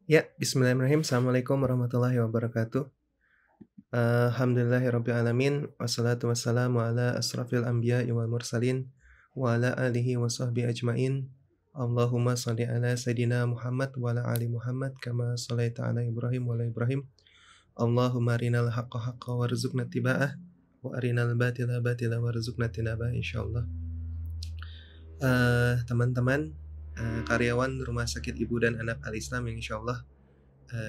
Ya, bismillahirrahmanirrahim. Assalamualaikum warahmatullahi wabarakatuh. Alhamdulillahirrabbilalamin. Wassalatu wassalamu ala asrafil anbiya'i wal mursalin wa ala alihi wa sahbihi ajmain. Allahumma salli ala Sayyidina Muhammad wa ala ali Muhammad kama sallaita ala Ibrahim wa ala Ibrahim. Allahumma arinal haqqa haqqa warzuqna tiba'ah wa arinal batila batila warzuqna tinabah insyaallah. Teman-teman, karyawan Rumah Sakit Ibu dan Anak Al-Islam yang insyaallah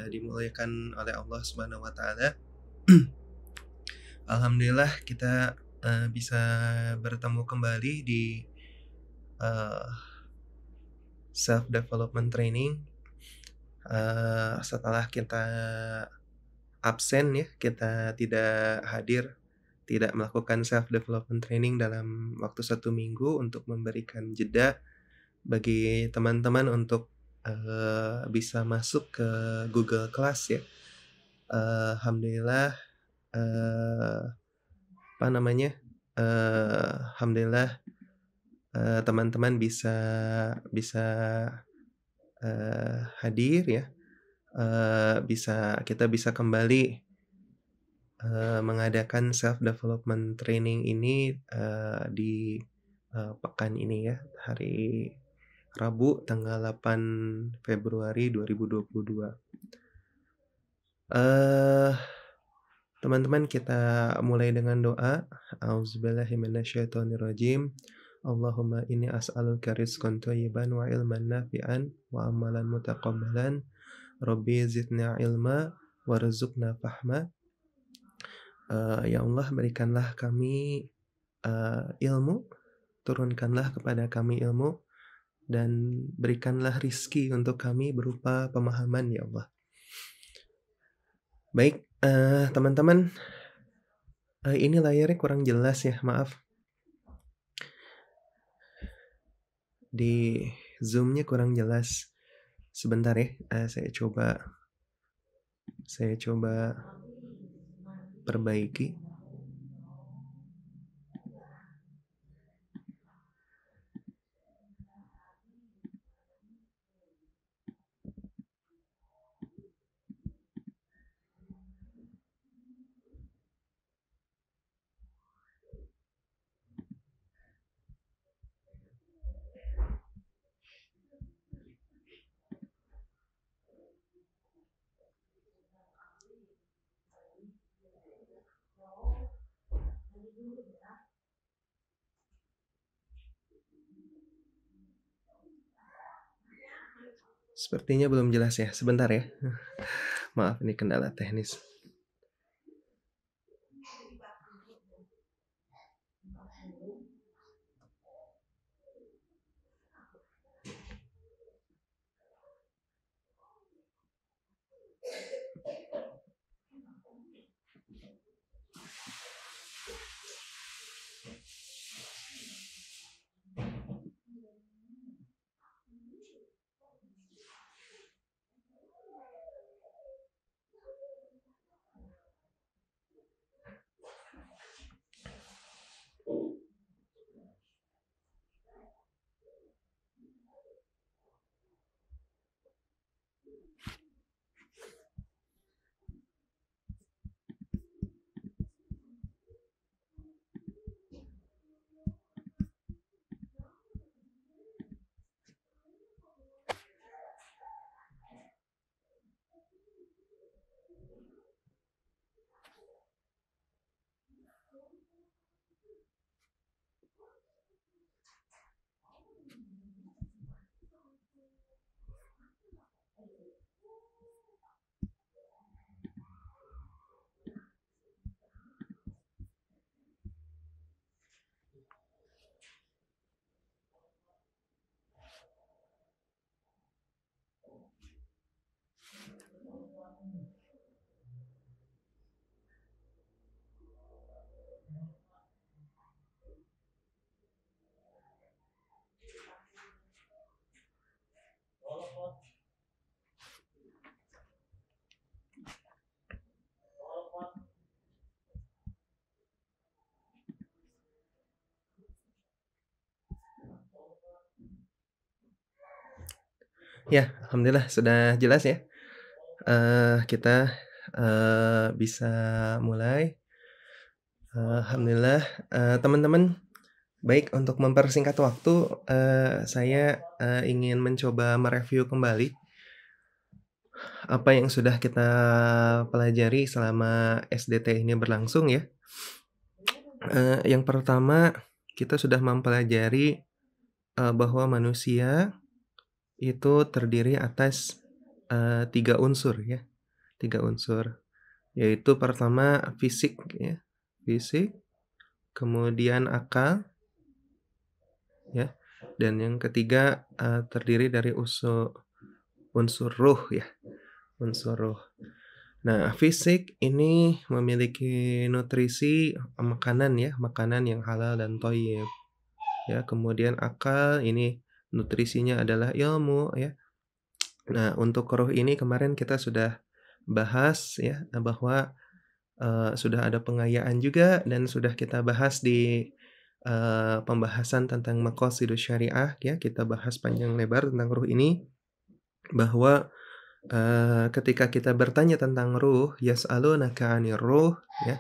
dimuliakan oleh Allah Subhanahu wa taala. Alhamdulillah kita bisa bertemu kembali di self development training. Setelah kita absen ya, kita tidak hadir, tidak melakukan self development training dalam waktu 1 minggu untuk memberikan jeda bagi teman-teman untuk bisa masuk ke Google Class ya. Alhamdulillah, alhamdulillah, teman-teman bisa bisa hadir ya, kita bisa kembali mengadakan self development training ini di pekan ini ya, hari Rabu tanggal 8 Februari 2022. Teman-teman, kita mulai dengan doa. A'udzubillahi minasyaitonirrajim. Allahumma inni as'aluka rizqan thayyiban wa ilman nafi'an wa amalan mutaqabbalan. Rabbi zidni ilma warzuqna fahma. Ya Allah, berikanlah kami ilmu, turunkanlah kepada kami ilmu, dan berikanlah rizki untuk kami berupa pemahaman ya Allah. Baik, teman-teman, ini layarnya kurang jelas ya, maaf. Di Zoom-nya kurang jelas. Sebentar ya, saya coba perbaiki. Sepertinya belum jelas ya, sebentar ya. Maaf, ini kendala teknis. Ya, alhamdulillah sudah jelas ya. Kita, bisa mulai. Alhamdulillah, teman-teman, baik untuk mempersingkat waktu, saya, ingin mencoba mereview kembali apa yang sudah kita pelajari selama SDT ini berlangsung ya. Yang pertama, kita sudah mempelajari, bahwa manusia itu terdiri atas, 3 unsur ya, 3 unsur, yaitu pertama fisik ya, fisik, kemudian akal ya, dan yang ketiga, terdiri dari unsur ruh ya, unsur ruh. Nah, fisik ini memiliki nutrisi makanan ya, makanan yang halal dan thayyib ya, kemudian akal ini nutrisinya adalah ilmu ya. Nah, untuk ruh ini kemarin kita sudah bahas ya, bahwa, sudah ada pengayaan juga dan sudah kita bahas di, pembahasan tentang maqasidus syariah ya, kita bahas panjang lebar tentang ruh ini, bahwa, ketika kita bertanya tentang ruh, yas'alunaka 'anir ruh ya,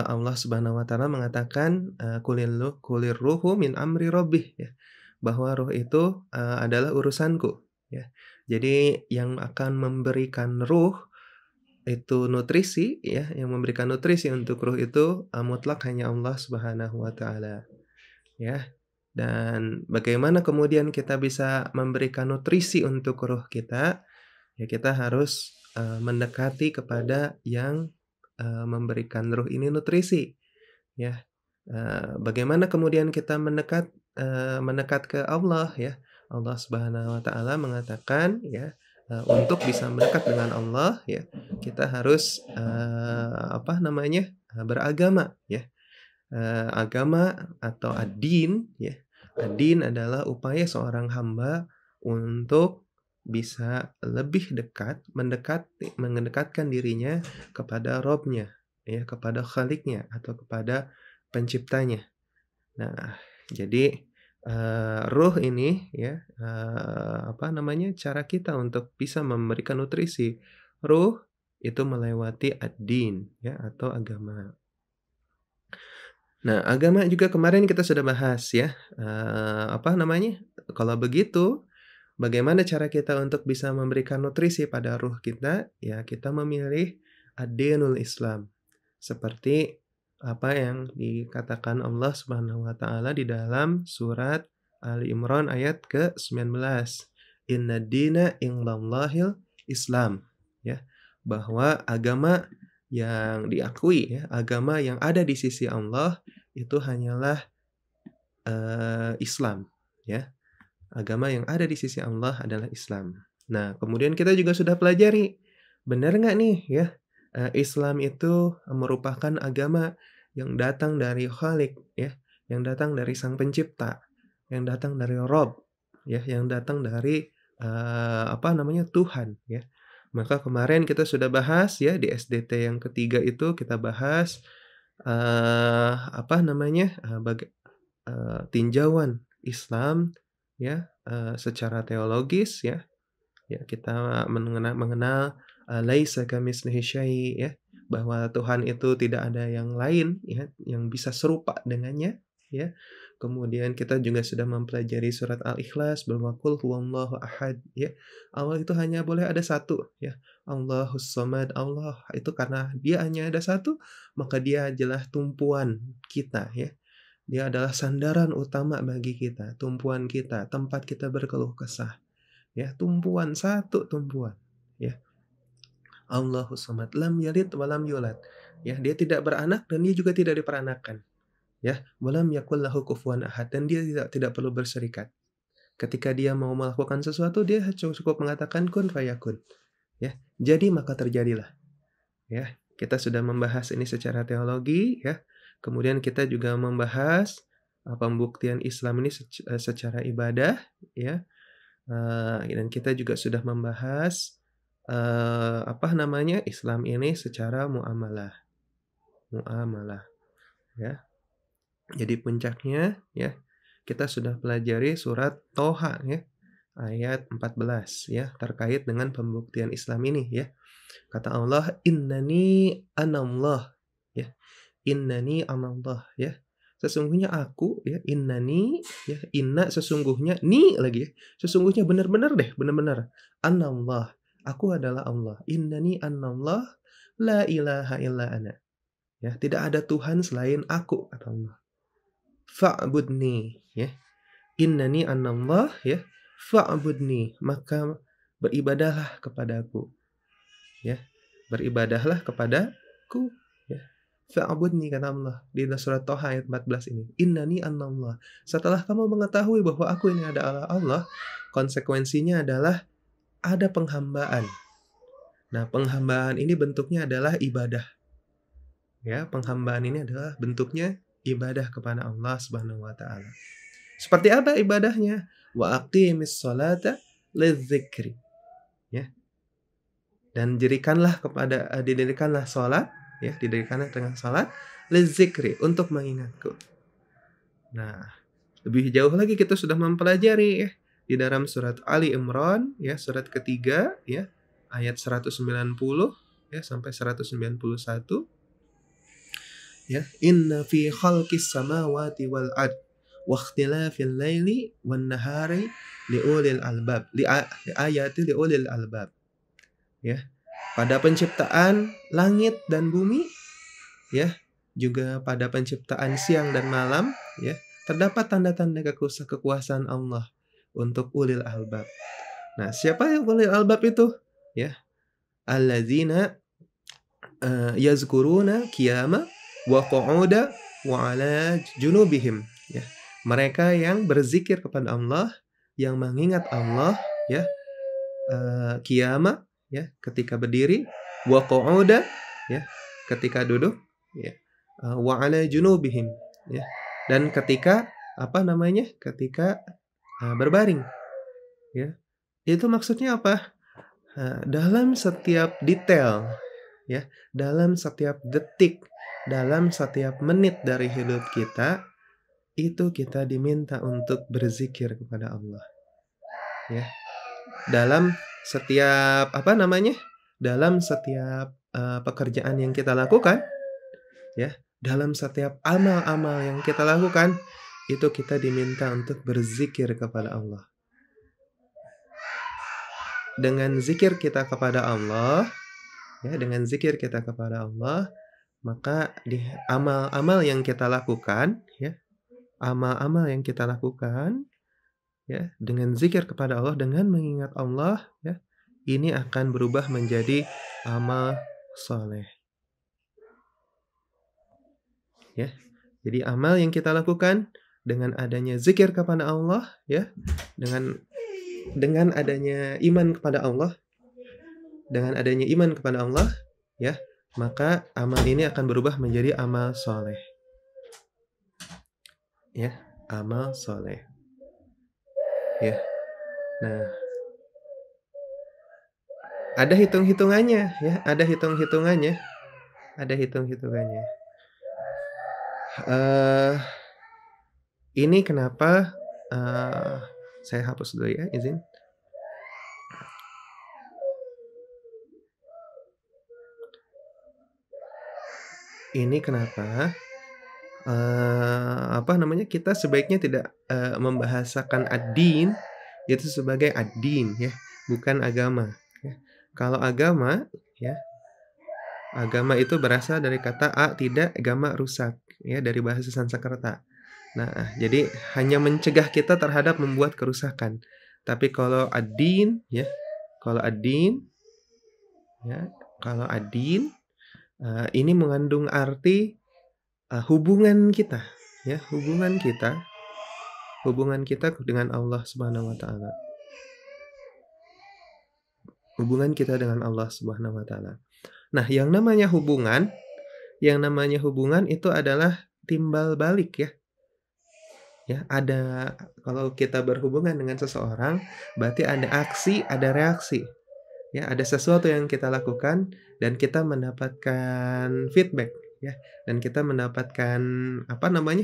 Allah Subhanahu wa taala mengatakan, "Qulir ruhu min amri rabbih," ya, bahwa ruh itu, adalah urusanku, ya. Jadi yang akan memberikan ruh itu nutrisi, ya, yang memberikan nutrisi untuk ruh itu, mutlak hanya Allah Subhanahu wa taala, ya. Dan bagaimana kemudian kita bisa memberikan nutrisi untuk ruh kita, ya kita harus, mendekati kepada yang, memberikan ruh ini nutrisi, ya. Bagaimana kemudian kita mendekat ke Allah ya, Allah Subhanahu wa taala mengatakan ya, untuk bisa mendekat dengan Allah ya, kita harus, apa namanya, beragama ya. Agama atau ad-din ya, ad-din adalah upaya seorang hamba untuk bisa lebih dekat, mendekatkan dirinya kepada Rabb-Nya, ya, kepada Khalik-Nya atau kepada Penciptanya. Nah, jadi, ruh ini ya, apa namanya, cara kita untuk bisa memberikan nutrisi ruh itu melewati ad-din ya, atau agama. Nah, agama juga kemarin kita sudah bahas ya, apa namanya, kalau begitu, bagaimana cara kita untuk bisa memberikan nutrisi pada ruh kita? Ya, kita memilih ad-dinul Islam. Seperti apa yang dikatakan Allah Subhanahu wa taala di dalam surat Ali Imran ayat ke-19. Inna dina indallahil Islam. Ya, bahwa agama yang diakui ya, agama yang ada di sisi Allah itu hanyalah, Islam, ya. Agama yang ada di sisi Allah adalah Islam. Nah, kemudian kita juga sudah pelajari, benar nggak nih ya, Islam itu merupakan agama yang datang dari Khalik ya, yang datang dari Sang Pencipta, yang datang dari Rabb, ya, yang datang dari, apa namanya, Tuhan, ya. Maka kemarin kita sudah bahas ya, di SDT yang ketiga itu kita bahas, apa namanya, tinjauan Islam ya, secara teologis ya, ya kita mengenal, laisa kamitslihi syai' ya, bahwa Tuhan itu tidak ada yang lain ya, yang bisa serupa dengannya ya. Kemudian kita juga sudah mempelajari surat Al-Ikhlas bahwa qul huwallahu ahad ya. Allah itu hanya boleh ada satu ya. Allahus samad, Allah itu karena dia hanya ada satu, maka dia adalah tumpuan kita ya. Dia adalah sandaran utama bagi kita, tumpuan kita, tempat kita berkeluh kesah. Ya, tumpuan, satu tumpuan, ya. Allahus samad, lam yalid wa lam yulad. Ya, dia tidak beranak dan dia juga tidak diperanakan. Ya, wa lam yakul lahu kufuwan ahad, dan dia tidak perlu berserikat. Ketika dia mau melakukan sesuatu, dia cukup mengatakan kun fayakun. Ya, jadi maka terjadilah. Ya, kita sudah membahas ini secara teologi ya. Kemudian kita juga membahas pembuktian Islam ini secara ibadah ya. Dan kita juga sudah membahas apa namanya, Islam ini secara muamalah, muamalah ya. Jadi puncaknya ya, kita sudah pelajari surat Toha ya. ayat 14 ya, terkait dengan pembuktian Islam ini ya. Kata Allah, "Innani anallah." Ya, "Innani anallah." Ya. Sesungguhnya aku ya, innani ya, inna sesungguhnya, ni lagi ya, sesungguhnya benar-benar deh, benar-benar. Anallah, aku adalah Allah. Innani anallah, la ilaha illa ana. Ya, tidak ada Tuhan selain aku, kata Allah. Fa'budni ya. Innani anallah ya, fa'budni, maka beribadahlah kepadaku. Ya, beribadahlah kepadaku ya. Fa'budni, kata Allah di surat Thaha ayat 14 ini. Innani anallah. Setelah kamu mengetahui bahwa aku ini adalah Allah, konsekuensinya adalah ada penghambaan. Nah, penghambaan ini bentuknya adalah ibadah. Ya, penghambaan ini adalah bentuknya ibadah kepada Allah Subhanahu wa taala. Seperti apa ibadahnya? Wa aqimis sholata lidzikri. Ya. Dan didirikanlah salat, ya, didirikanlah dengan salat lidzikri, untuk mengingatku. Nah, lebih jauh lagi kita sudah mempelajari ya di dalam surat Ali Imran ya, surat ketiga ya, ayat 190 ya sampai 191 ya. Inna fi khalqis samawati wal ard wa ikhtilafil laili wan nahari liulil albab. Ayati liulil albab. Ya. Pada penciptaan langit dan bumi ya, juga pada penciptaan siang dan malam ya, terdapat tanda-tanda kekuasaan Allah untuk ulil albab. Nah, siapa yang ulil albab itu? Ya, alladzina yazkuruna qiyama wa qu'uda wa 'ala junubihim ya. Mereka yang berzikir kepada Allah, yang mengingat Allah ya, qiyama ya, ketika berdiri, wa qu'uda ya, ketika duduk ya, wa 'ala junubihim ya, dan ketika ketika berbaring ya. Itu maksudnya apa? Dalam setiap detail ya, dalam setiap detik, dalam setiap menit dari hidup kita, itu kita diminta untuk berzikir kepada Allah. Ya. Dalam setiap dalam setiap pekerjaan yang kita lakukan ya, dalam setiap amal-amal yang kita lakukan, itu kita diminta untuk berzikir kepada Allah. Dengan zikir kita kepada Allah ya, dengan zikir kita kepada Allah, maka di amal-amal yang kita lakukan ya, amal-amal yang kita lakukan ya, dengan zikir kepada Allah, dengan mengingat Allah ya, ini akan berubah menjadi amal soleh. Ya. Jadi amal yang kita lakukan dengan adanya zikir kepada Allah ya, dengan adanya iman kepada Allah, dengan adanya iman kepada Allah ya, maka amal ini akan berubah menjadi amal soleh. Ya, amal soleh. Ya. Nah, ada hitung-hitungannya ya, ada hitung-hitungannya. Ini kenapa saya hapus dulu ya, izin. Ini kenapa kita sebaiknya tidak membahasakan ad-din itu sebagai ad-din ya, bukan agama ya. Kalau agama ya, agama itu berasal dari kata tidak, agama rusak ya, dari bahasa Sanskerta. Nah, jadi hanya mencegah kita terhadap membuat kerusakan. Tapi kalau ad-din ya, kalau ad-din ini mengandung arti hubungan kita ya, hubungan kita dengan Allah Subhanahu wa taala. Hubungan kita dengan Allah Subhanahu wa taala. Nah, yang namanya hubungan itu adalah timbal balik ya. Ya, ada, kalau kita berhubungan dengan seseorang, berarti ada aksi, ada reaksi. Ya, ada sesuatu yang kita lakukan dan kita mendapatkan feedback ya, dan kita mendapatkan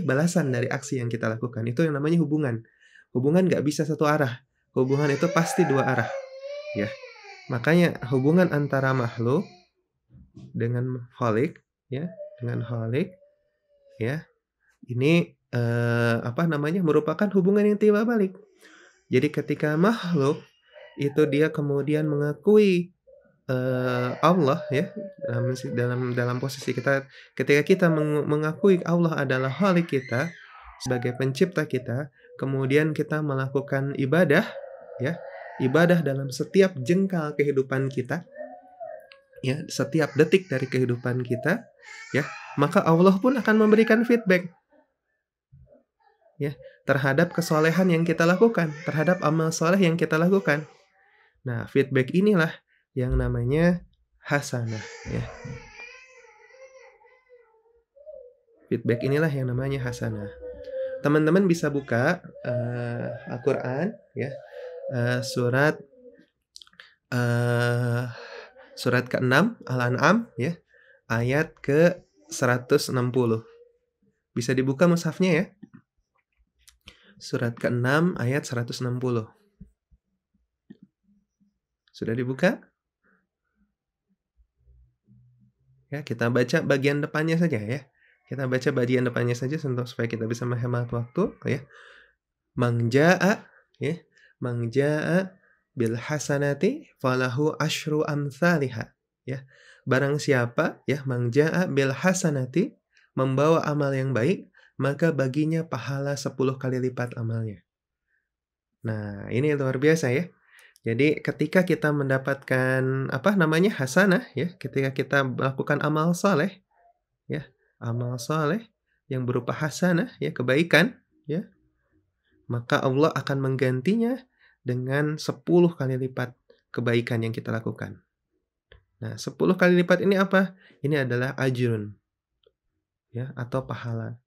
balasan dari aksi yang kita lakukan. Itu yang namanya hubungan. Hubungan nggak bisa satu arah. hubungan itu pasti dua arah, ya. Makanya hubungan antara makhluk dengan Khalik, ya, dengan Khalik, ya, ini, merupakan hubungan yang timbal balik. Jadi ketika makhluk itu dia kemudian mengakui, Allah, ya, dalam posisi kita ketika kita mengakui Allah adalah Khalik kita, sebagai pencipta kita, kemudian kita melakukan ibadah, ya, ibadah dalam setiap jengkal kehidupan kita, ya, setiap detik dari kehidupan kita, ya, maka Allah pun akan memberikan feedback, ya, terhadap kesolehan yang kita lakukan, terhadap amal soleh yang kita lakukan. Nah, feedback inilah yang namanya hasanah, ya. Feedback inilah yang namanya hasanah. Teman-teman bisa buka Al-Quran, ya, surat ke-6 Al-An'am, ya, ayat ke-160. Bisa dibuka mushafnya, ya. Surat ke-6 ayat 160. Sudah dibuka? Ya, kita baca bagian depannya saja, ya. Kita baca bagian depannya saja supaya kita bisa menghemat waktu, ya. Man jaa'a, ya, man jaa'a bil hasanati falahu asyru amsalihha, ya. Barang siapa, ya, man jaa'a bil hasanati, membawa amal yang baik, maka baginya pahala 10 kali lipat amalnya. Nah, ini luar biasa, ya. Jadi ketika kita mendapatkan hasanah, ya, ketika kita melakukan amal saleh, ya, amal saleh yang berupa hasanah, ya, kebaikan, ya, maka Allah akan menggantinya dengan 10 kali lipat kebaikan yang kita lakukan. Nah, 10 kali lipat ini apa? Ini adalah ajrun, ya, atau pahala.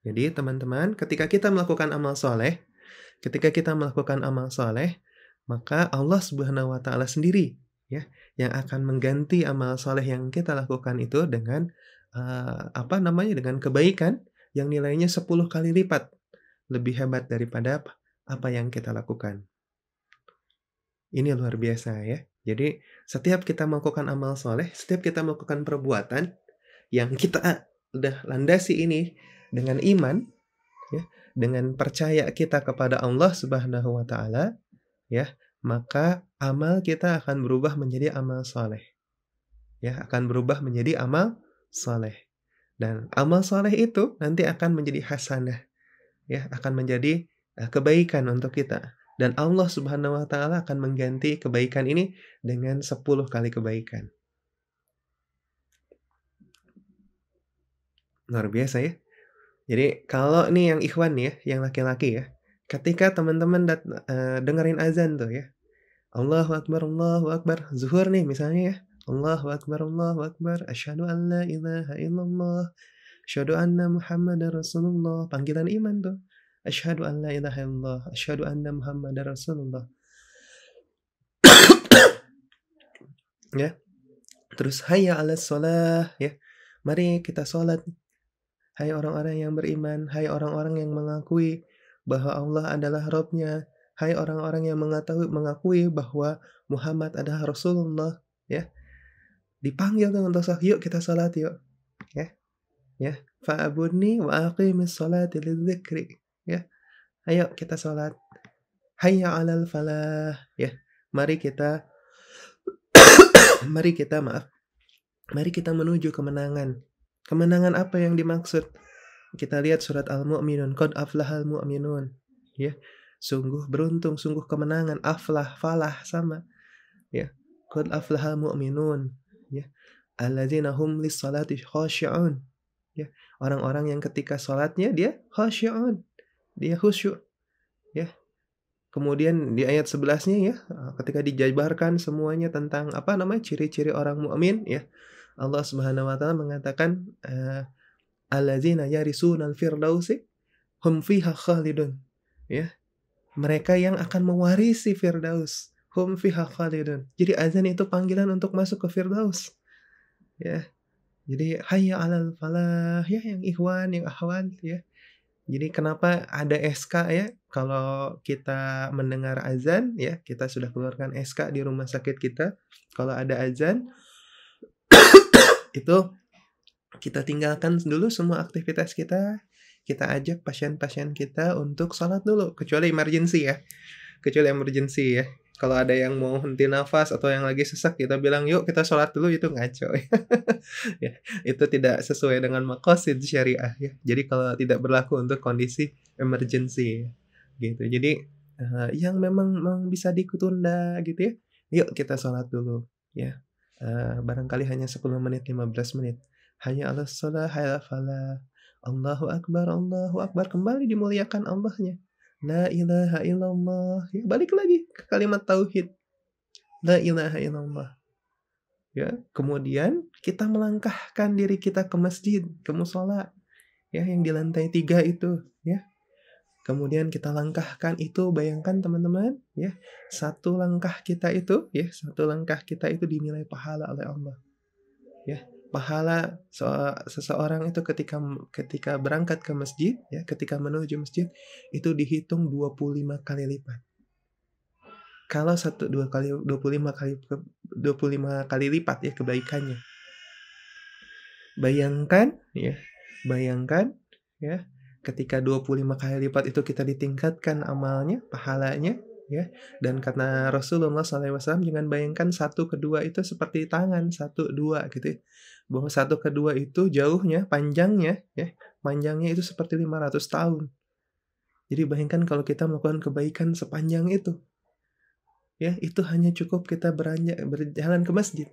Jadi teman-teman, ketika kita melakukan amal soleh, maka Allah Subhanahu wa Ta'ala sendiri, ya, yang akan mengganti amal soleh yang kita lakukan itu dengan dengan kebaikan yang nilainya 10 kali lipat lebih hebat daripada apa yang kita lakukan. Ini luar biasa, ya. Jadi setiap kita melakukan amal soleh, setiap kita melakukan perbuatan yang kita udah landasi ini dengan iman, ya, dengan percaya kita kepada Allah Subhanahu wa Ta'ala, ya, maka amal kita akan berubah menjadi amal soleh, ya, akan berubah menjadi amal soleh, dan amal soleh itu nanti akan menjadi hasanah, ya, akan menjadi kebaikan untuk kita, dan Allah Subhanahu wa Ta'ala akan mengganti kebaikan ini dengan 10 kali kebaikan. Luar biasa, ya. Jadi kalau nih yang ikhwan ya, yang laki-laki ya, ketika teman-teman dengerin azan tuh ya, Allahu Akbar, zuhur nih misalnya ya, Allahu Akbar, asyhadu an la ilaha illallah, asyhadu anna Muhammadar Rasulullah, panggilan iman tuh, asyhadu an la ilaha illallah, asyhadu anna Muhammadar Rasulullah. Ya. Terus hayya 'alas shalah ya. Mari kita salat. Hai orang-orang yang beriman, hai orang-orang yang mengakui bahwa Allah adalah Rabb-Nya, hai orang-orang yang mengakui bahwa Muhammad adalah Rasulullah, ya. Dipanggil tuh untuk salat, yuk kita salat yuk. Ya. Ya, fa'budni wa aqimis sholati lidzikri, ya. Ayo kita salat. Hayya 'alal falah, ya. Mari kita menuju kemenangan. Kemenangan apa yang dimaksud? Kita lihat surat Al-Mu'minun, qad aflahal mu'minun, ya. Sungguh beruntung, sungguh kemenangan, aflah, falah sama, ya. Qad aflahal mu'minun, ya. Alladzina hum lis-salati khashi'un, ya. Orang-orang yang ketika salatnya dia khashi'un, dia khusyuk, ya. Kemudian di ayat 11-nya ya, ketika dijabarkan semuanya tentang ciri-ciri orang mukmin ya. Allah Subhanahu wa Ta'ala mengatakan alladzina yarisunal firdausi hum fiha khalidun, ya. Mereka yang akan mewarisi firdaus, hum fiha khalidun. Jadi azan itu panggilan untuk masuk ke firdaus, ya. Jadi hayya 'alal falah, ya, yang ikhwan, yang akhwat, ya. Jadi kenapa ada SK ya, kalau kita mendengar azan ya, kita sudah keluarkan SK di rumah sakit kita, kalau ada azan, itu kita tinggalkan dulu semua aktivitas kita ajak pasien-pasien kita untuk sholat dulu, kecuali emergency ya. Kecuali emergency ya. Kalau ada yang mau henti nafas atau yang lagi sesak, kita bilang, "Yuk kita sholat dulu," itu ngaco ya. Ya, itu tidak sesuai dengan maqasid syariah ya. Jadi kalau tidak berlaku untuk kondisi emergency ya, gitu. Jadi, yang memang bisa ditunda gitu ya, yuk kita sholat dulu ya. Barangkali hanya 10 menit, 15 menit. Hayya 'alas shalah, hayya 'alal falah. Allahu akbar, kembali dimuliakan Allahnya. La ilaha illallah, ya balik lagi ke kalimat tauhid, la ilaha illallah, ya. Kemudian kita melangkahkan diri kita ke masjid, ke mushola, ya yang di lantai 3 itu, ya. Kemudian kita langkahkan itu, bayangkan teman-teman, ya, satu langkah kita itu, ya, satu langkah kita itu dinilai pahala oleh Allah, ya. Pahala seseorang itu ketika berangkat ke masjid, ya, ketika menuju masjid, itu dihitung 25 kali lipat. Kalau 25 kali lipat ya kebaikannya. Bayangkan ya, bayangkan ya, ketika 25 kali lipat itu kita ditingkatkan amalnya, pahalanya ya, dan kata Rasulullah SAW, jangan bayangkan 1 ke 2 itu seperti tangan, 1, 2 gitu ya. Bahwa 1 ke 2 itu jauhnya, panjangnya ya, panjangnya itu seperti 500 tahun. Jadi bayangkan kalau kita melakukan kebaikan sepanjang itu. Ya, itu hanya cukup kita berjalan ke masjid.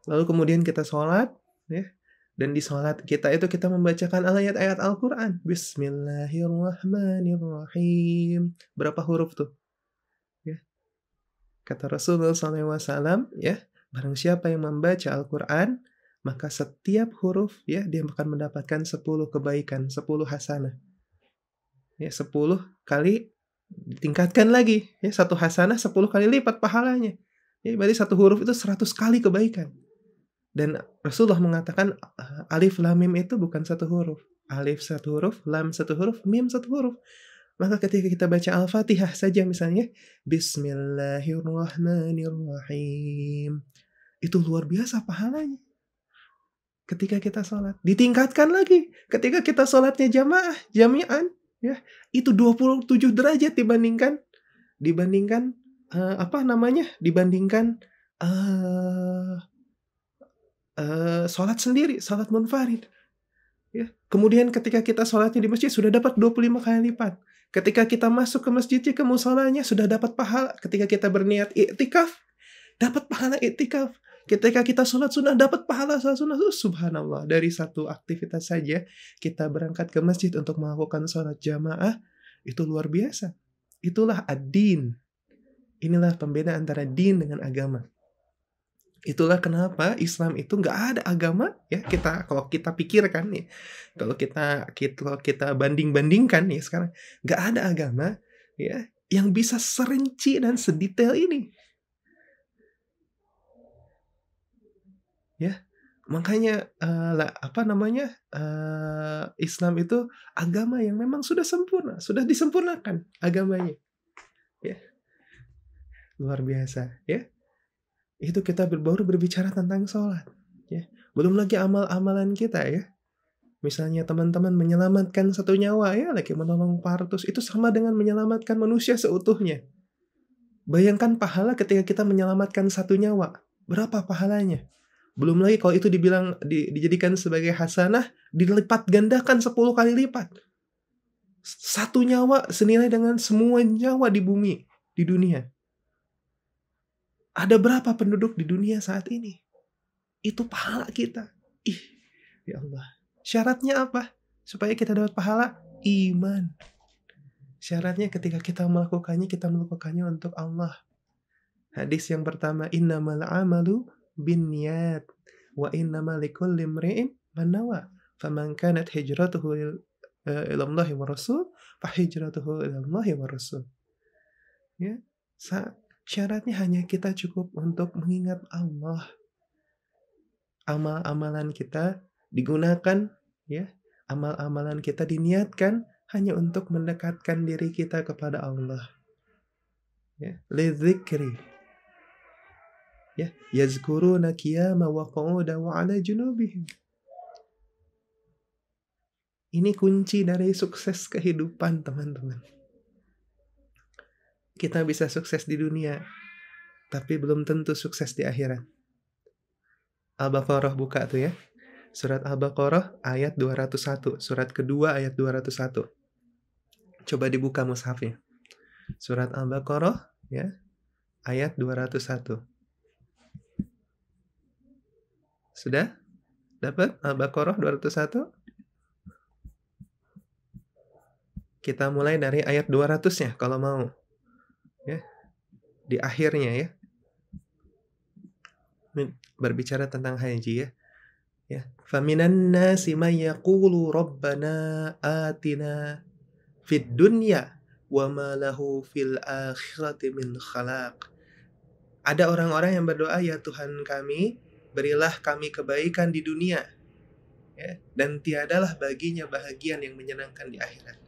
Lalu kemudian kita sholat, ya, dan di sholat kita itu kita membacakan ayat-ayat Al-Quran. Bismillahirrahmanirrahim. Berapa huruf tuh? Ya. Kata Rasulullah SAW, ya, barang siapa yang membaca Al-Quran, maka setiap huruf, ya, dia akan mendapatkan 10 kebaikan, 10 hasanah. Ya, 10 kali ditingkatkan lagi, ya, 1 hasanah 10 kali lipat pahalanya. Ya, berarti 1 huruf itu 100 kali kebaikan. Dan Rasulullah mengatakan, alif lam mim itu bukan 1 huruf. Alif 1 huruf, lam 1 huruf, mim 1 huruf. Maka ketika kita baca Al-Fatihah saja misalnya, Bismillahirrahmanirrahim. Itu luar biasa pahalanya. Ketika kita sholat. Ditingkatkan lagi. Ketika kita sholatnya jami'an, ya, itu 27 derajat dibandingkan dibandingkan sholat sendiri, sholat munfarid, ya. Kemudian ketika kita sholatnya di masjid sudah dapat 25 kali lipat. Ketika kita masuk ke masjidnya, ke musholanya, sudah dapat pahala. Ketika kita berniat iktikaf, dapat pahala iktikaf. Ketika kita sholat sunnah, dapat pahala sholat sunnah. Subhanallah, dari satu aktivitas saja, kita berangkat ke masjid untuk melakukan sholat jamaah, itu luar biasa. Itulah ad-din. Inilah pembeda antara din dengan agama. Itulah kenapa Islam itu nggak ada agama ya, kalau kita pikirkan nih, kalau kita banding-bandingkan nih sekarang, nggak ada agama ya yang bisa serinci dan sedetail ini. Ya, makanya Islam itu agama yang memang sudah sempurna, sudah disempurnakan agamanya. Ya, luar biasa ya. Itu kita baru berbicara tentang sholat, ya. Belum lagi amal-amalan kita ya. Misalnya teman-teman menyelamatkan 1 nyawa ya, lagi menolong partus, itu sama dengan menyelamatkan manusia seutuhnya. Bayangkan pahala ketika kita menyelamatkan 1 nyawa, berapa pahalanya? Belum lagi kalau itu dijadikan sebagai hasanah, dilipat gandakan 10 kali lipat. 1 nyawa senilai dengan semua nyawa di bumi, di dunia. Ada berapa penduduk di dunia saat ini? Itu pahala kita. Ih, ya Allah. Syaratnya apa? Supaya kita dapat pahala? Iman. Syaratnya ketika kita melakukannya untuk Allah. Hadis yang pertama, innamal amalu binniyat wa innamal likulli imri'in ma nawa. Faman kanat hijratuhu ilallahi wa rasul, fa hijratuhu ilallahi wa rasul. Ya, syaratnya hanya kita cukup untuk mengingat Allah. Amal-amalan kita digunakan ya Amal-amalan kita diniatkan hanya untuk mendekatkan diri kita kepada Allah. Ya, lidzikri. Ya, yazkuruna qiyama wa qu'udan wa 'ala junubihim. Ini kunci dari sukses kehidupan, teman-teman. Kita bisa sukses di dunia, tapi belum tentu sukses di akhirat. Al-Baqarah buka tuh ya. Surat Al-Baqarah ayat 201. Surat kedua ayat 201. Coba dibuka mushafnya. Surat Al-Baqarah ya, ayat 201. Sudah? Dapat Al-Baqarah 201? Kita mulai dari ayat 200-nya kalau mau. Ya. Di akhirnya ya. Berbicara tentang haji ya. Ya. Faminan nasi may yaqulu rabbana atina fid dunya wa ma lahu fil akhirati min khalaq. Ada orang-orang yang berdoa, ya Tuhan kami, berilah kami kebaikan di dunia. Ya, dan tiadalah baginya bahagian yang menyenangkan di akhirat.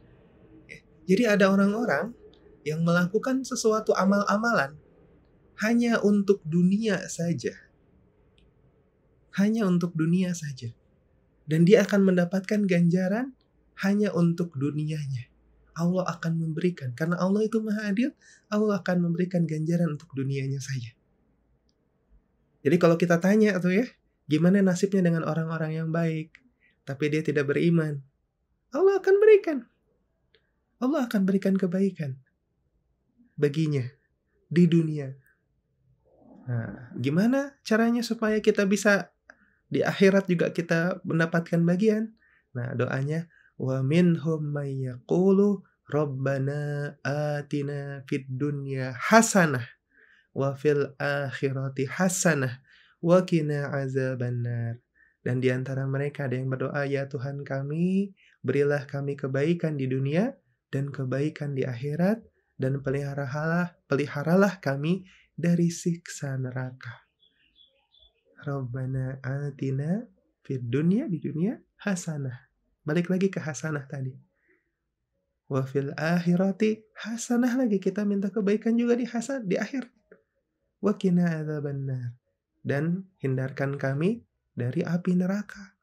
Jadi ada orang-orang yang melakukan sesuatu amal-amalan hanya untuk dunia saja. Hanya untuk dunia saja. Dan dia akan mendapatkan ganjaran hanya untuk dunianya. Allah akan memberikan. Karena Allah itu maha adil, Allah akan memberikan ganjaran untuk dunianya saja. Jadi kalau kita tanya tuh ya, gimana nasibnya dengan orang-orang yang baik, tapi dia tidak beriman? Allah akan berikan. Allah akan berikan kebaikan baginya di dunia. Nah, gimana caranya supaya kita bisa di akhirat juga kita mendapatkan bagian? Nah, doanya wa minhum may yaqulu rabbana atina fid dunya hasanah wa fil akhirati hasanah wa qina azabannar. Dan di antara mereka ada yang berdoa, ya Tuhan kami, berilah kami kebaikan di dunia dan kebaikan di akhirat, dan peliharalah kami dari siksa neraka. Rabbana atina fid dunya, di dunia, hasanah. Balik lagi ke hasanah tadi. Wa fil akhirati hasanah lagi, kita minta kebaikan juga di akhir. Wa qina adzabannar. Dan hindarkan kami dari api neraka.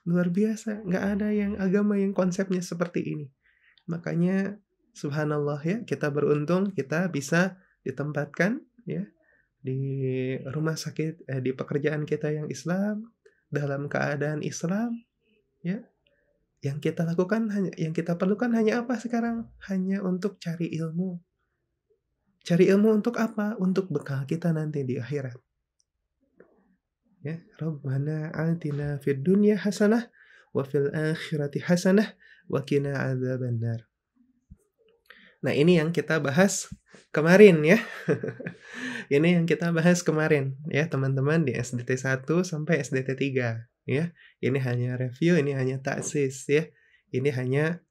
Luar biasa, nggak ada yang agama yang konsepnya seperti ini. Makanya subhanallah ya, kita beruntung kita bisa ditempatkan ya di rumah sakit, di pekerjaan kita yang Islam, dalam keadaan Islam ya. Yang kita perlukan hanya apa sekarang? Hanya untuk cari ilmu. Cari ilmu untuk apa? Untuk bekal kita nanti di akhirat. Ya, Rabbana atina fid dunya hasanah wa fil akhirati hasanah wa qina adzabannar. Nah, ini yang kita bahas kemarin ya. Ini yang kita bahas kemarin ya, teman-teman, di SDT 1 sampai SDT 3 ya. Ini hanya review, ini hanya taksis ya. Ini hanya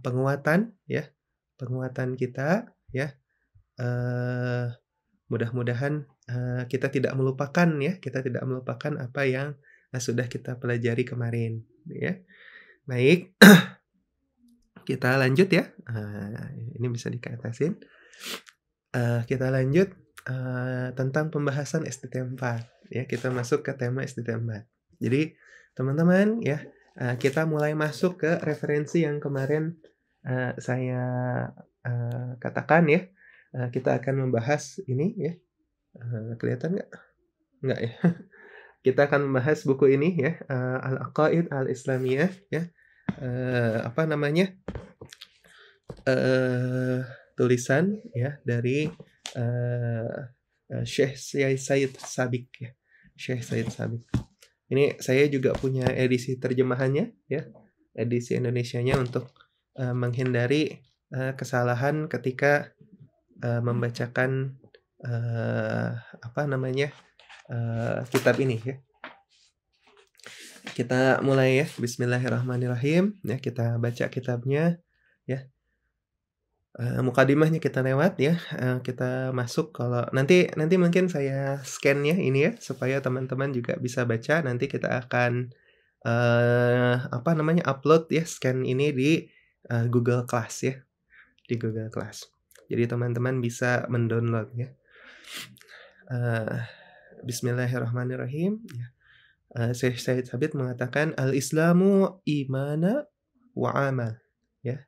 penguatan ya. Penguatan kita ya. Mudah-mudahan kita tidak melupakan ya, kita tidak melupakan apa yang sudah kita pelajari kemarin ya. Baik. Kita lanjut ya. Ini bisa dikatasin. Kita lanjut tentang pembahasan SDT 4 ya. Kita masuk ke tema SDT 4. Jadi teman-teman ya, kita mulai masuk ke referensi yang kemarin saya katakan ya. Kita akan membahas ini ya. Kelihatan nggak? Nggak ya. Kita akan membahas buku ini ya, Al-Aqaid Al-Islamiyah ya. Tulisan ya dari Syekh Said Sabiq ya. Syekh Said Sabiq. Ini saya juga punya edisi terjemahannya ya. Edisi Indonesianya untuk menghindari kesalahan ketika membacakan kitab ini ya. Kita mulai ya, bismillahirrahmanirrahim ya, kita baca kitabnya ya. Mukadimahnya kita lewat ya, kita masuk kalau nanti mungkin saya scan ya ini ya, supaya teman-teman juga bisa baca, nanti kita akan, apa namanya, upload ya scan ini di, Google Class ya, di Google Class. Jadi teman-teman bisa mendownload ya. Eee, Bismillahirrahmanirrahim, ya, Syekh Said Sabit mengatakan, "Al-Islamu imana wa amal." Ya.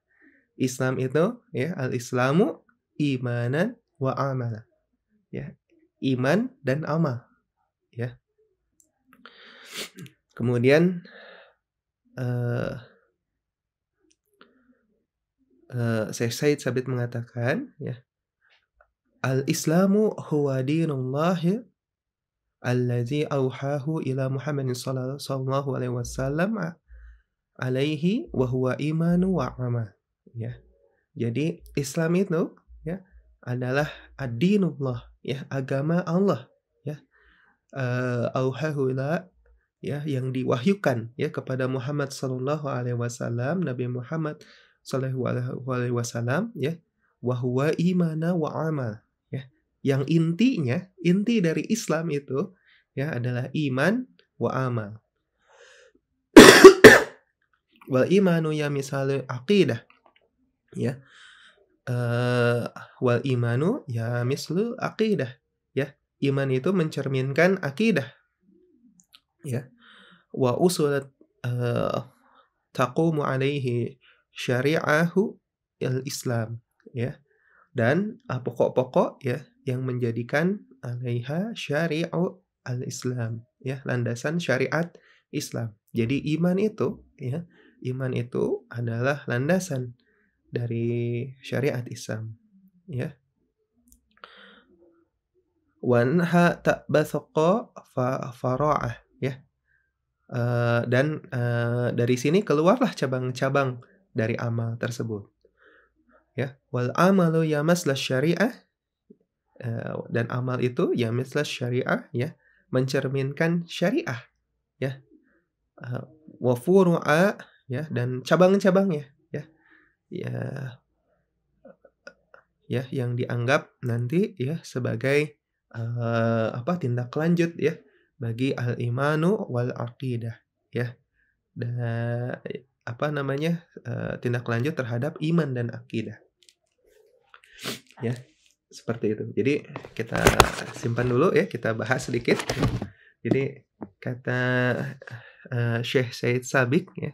Islam itu ya, al-Islamu imanan wa amala, ya. Iman dan amal, ya. Kemudian, eee Syekh Said Sabit mengatakan, ya, "Al-Islamu huwa dinullahi allazi auhahu ila Muhammadin sallallahu alaihi wasallam alaihi wa huwa imanu wa amal." Ya. Jadi Islam itu ya adalah ad-dinullah, ya, agama Allah, ya. Auhahu ila ya, yang diwahyukan ya kepada Muhammad sallallahu alaihi wasallam, Nabi Muhammad sallallahu alaihi wasallam ya, wa huwa imana wa amal ya. Yang intinya, inti dari Islam itu ya adalah iman wa amal. Wal imanu ya misalnya aqidah ya. Wal imanu ya mislu aqidah ya. Iman itu mencerminkan akidah ya. Wa usulat taqumu alaihi syari'ahu al-Islam ya, dan pokok-pokok ya yang menjadikan 'alaiha syari'u al-Islam ya, landasan syariat Islam. Jadi iman itu ya, iman itu adalah landasan dari syariat Islam ya. Wanha ta'bathaqa fara'ah ya. Dan, dari sini keluarlah cabang-cabang dari amal tersebut, ya. Wal amalu yamaslas syariah, dan amal itu yamaslas syariah, ya, mencerminkan syariah, ya. Eee, wa furu'a, ya, dan cabang-cabangnya, ya. Ya ya, yang dianggap nanti, ya, sebagai, apa, tindak lanjut, ya, bagi al-imanu wal aqidah, ya. Apa namanya, tindak lanjut terhadap iman dan akidah. Ya, seperti itu. Jadi kita simpan dulu ya, kita bahas sedikit. Jadi kata, Syekh Said Sabiq ya,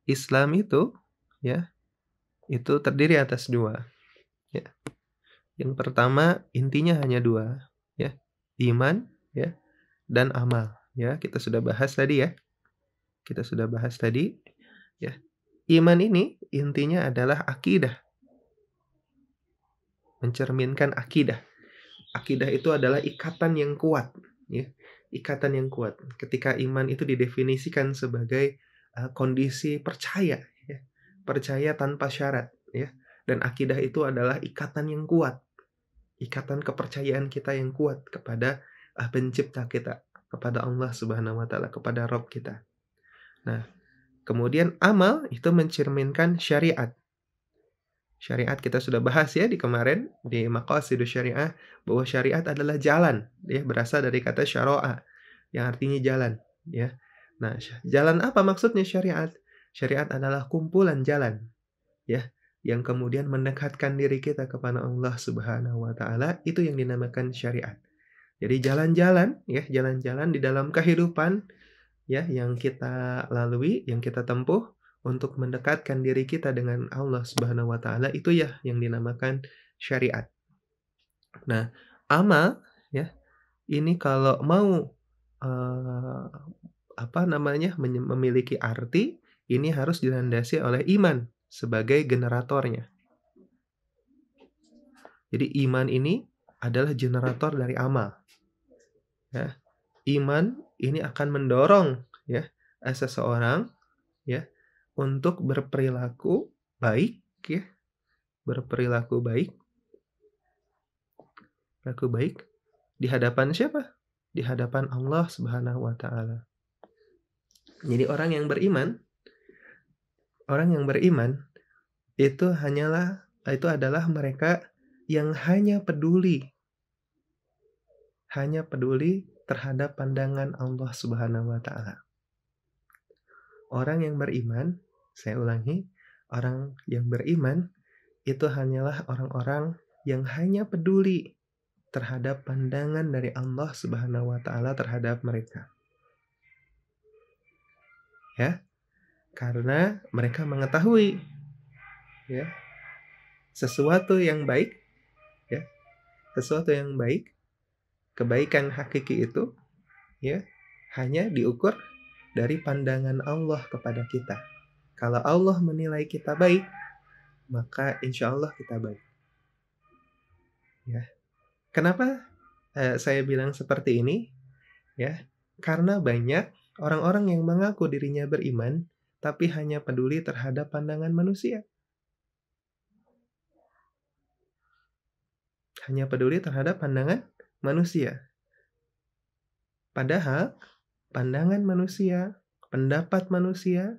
Islam itu ya, itu terdiri atas 2 ya. Yang pertama intinya hanya 2 ya, iman ya, dan amal ya. Kita sudah bahas tadi ya. Kita sudah bahas tadi ya. Iman ini intinya adalah akidah, mencerminkan akidah. Akidah itu adalah ikatan yang kuat, ya, ikatan yang kuat. Ketika iman itu didefinisikan sebagai, kondisi percaya, ya, percaya tanpa syarat, ya, dan akidah itu adalah ikatan yang kuat, ikatan kepercayaan kita yang kuat kepada, Pencipta kita, kepada Allah Subhanahu wa taala, kepada Rabb kita. Nah, kemudian amal itu mencerminkan syariat. Syariat kita sudah bahas ya di kemarin, di Maqasidus Syariah, bahwa syariat adalah jalan, ya, berasal dari kata syara'a, yang artinya jalan, ya. Nah, jalan apa maksudnya syariat? Syariat adalah kumpulan jalan, ya, yang kemudian mendekatkan diri kita kepada Allah Subhanahu wa taala, itu yang dinamakan syariat. Jadi jalan-jalan, ya, jalan-jalan di dalam kehidupan, ya, yang kita lalui, yang kita tempuh untuk mendekatkan diri kita dengan Allah Subhanahu wa taala, itu ya yang dinamakan syariat. Nah, amal ya, ini kalau mau, apa namanya, memiliki arti, ini harus dilandasi oleh iman sebagai generatornya. Jadi iman ini adalah generator dari amal, ya. Iman ini akan mendorong ya, seseorang ya, untuk berperilaku baik ya, berperilaku baik, perilaku baik di hadapan siapa? Di hadapan Allah Subhanahu wa taala. Jadi orang yang beriman itu hanyalah, itu adalah mereka yang hanya peduli terhadap pandangan Allah Subhanahu wa taala. Orang yang beriman, saya ulangi, orang yang beriman itu hanyalah orang-orang yang hanya peduli terhadap pandangan dari Allah Subhanahu wa taala terhadap mereka. Ya, karena mereka mengetahui ya, sesuatu yang baik ya, sesuatu yang baik, kebaikan hakiki itu ya hanya diukur dari pandangan Allah kepada kita. Kalau Allah menilai kita baik, maka insya Allah kita baik. Ya. Kenapa saya bilang seperti ini? Ya, karena banyak orang-orang yang mengaku dirinya beriman, tapi hanya peduli terhadap pandangan manusia. Hanya peduli terhadap pandangan manusia. Padahal pandangan manusia, pendapat manusia,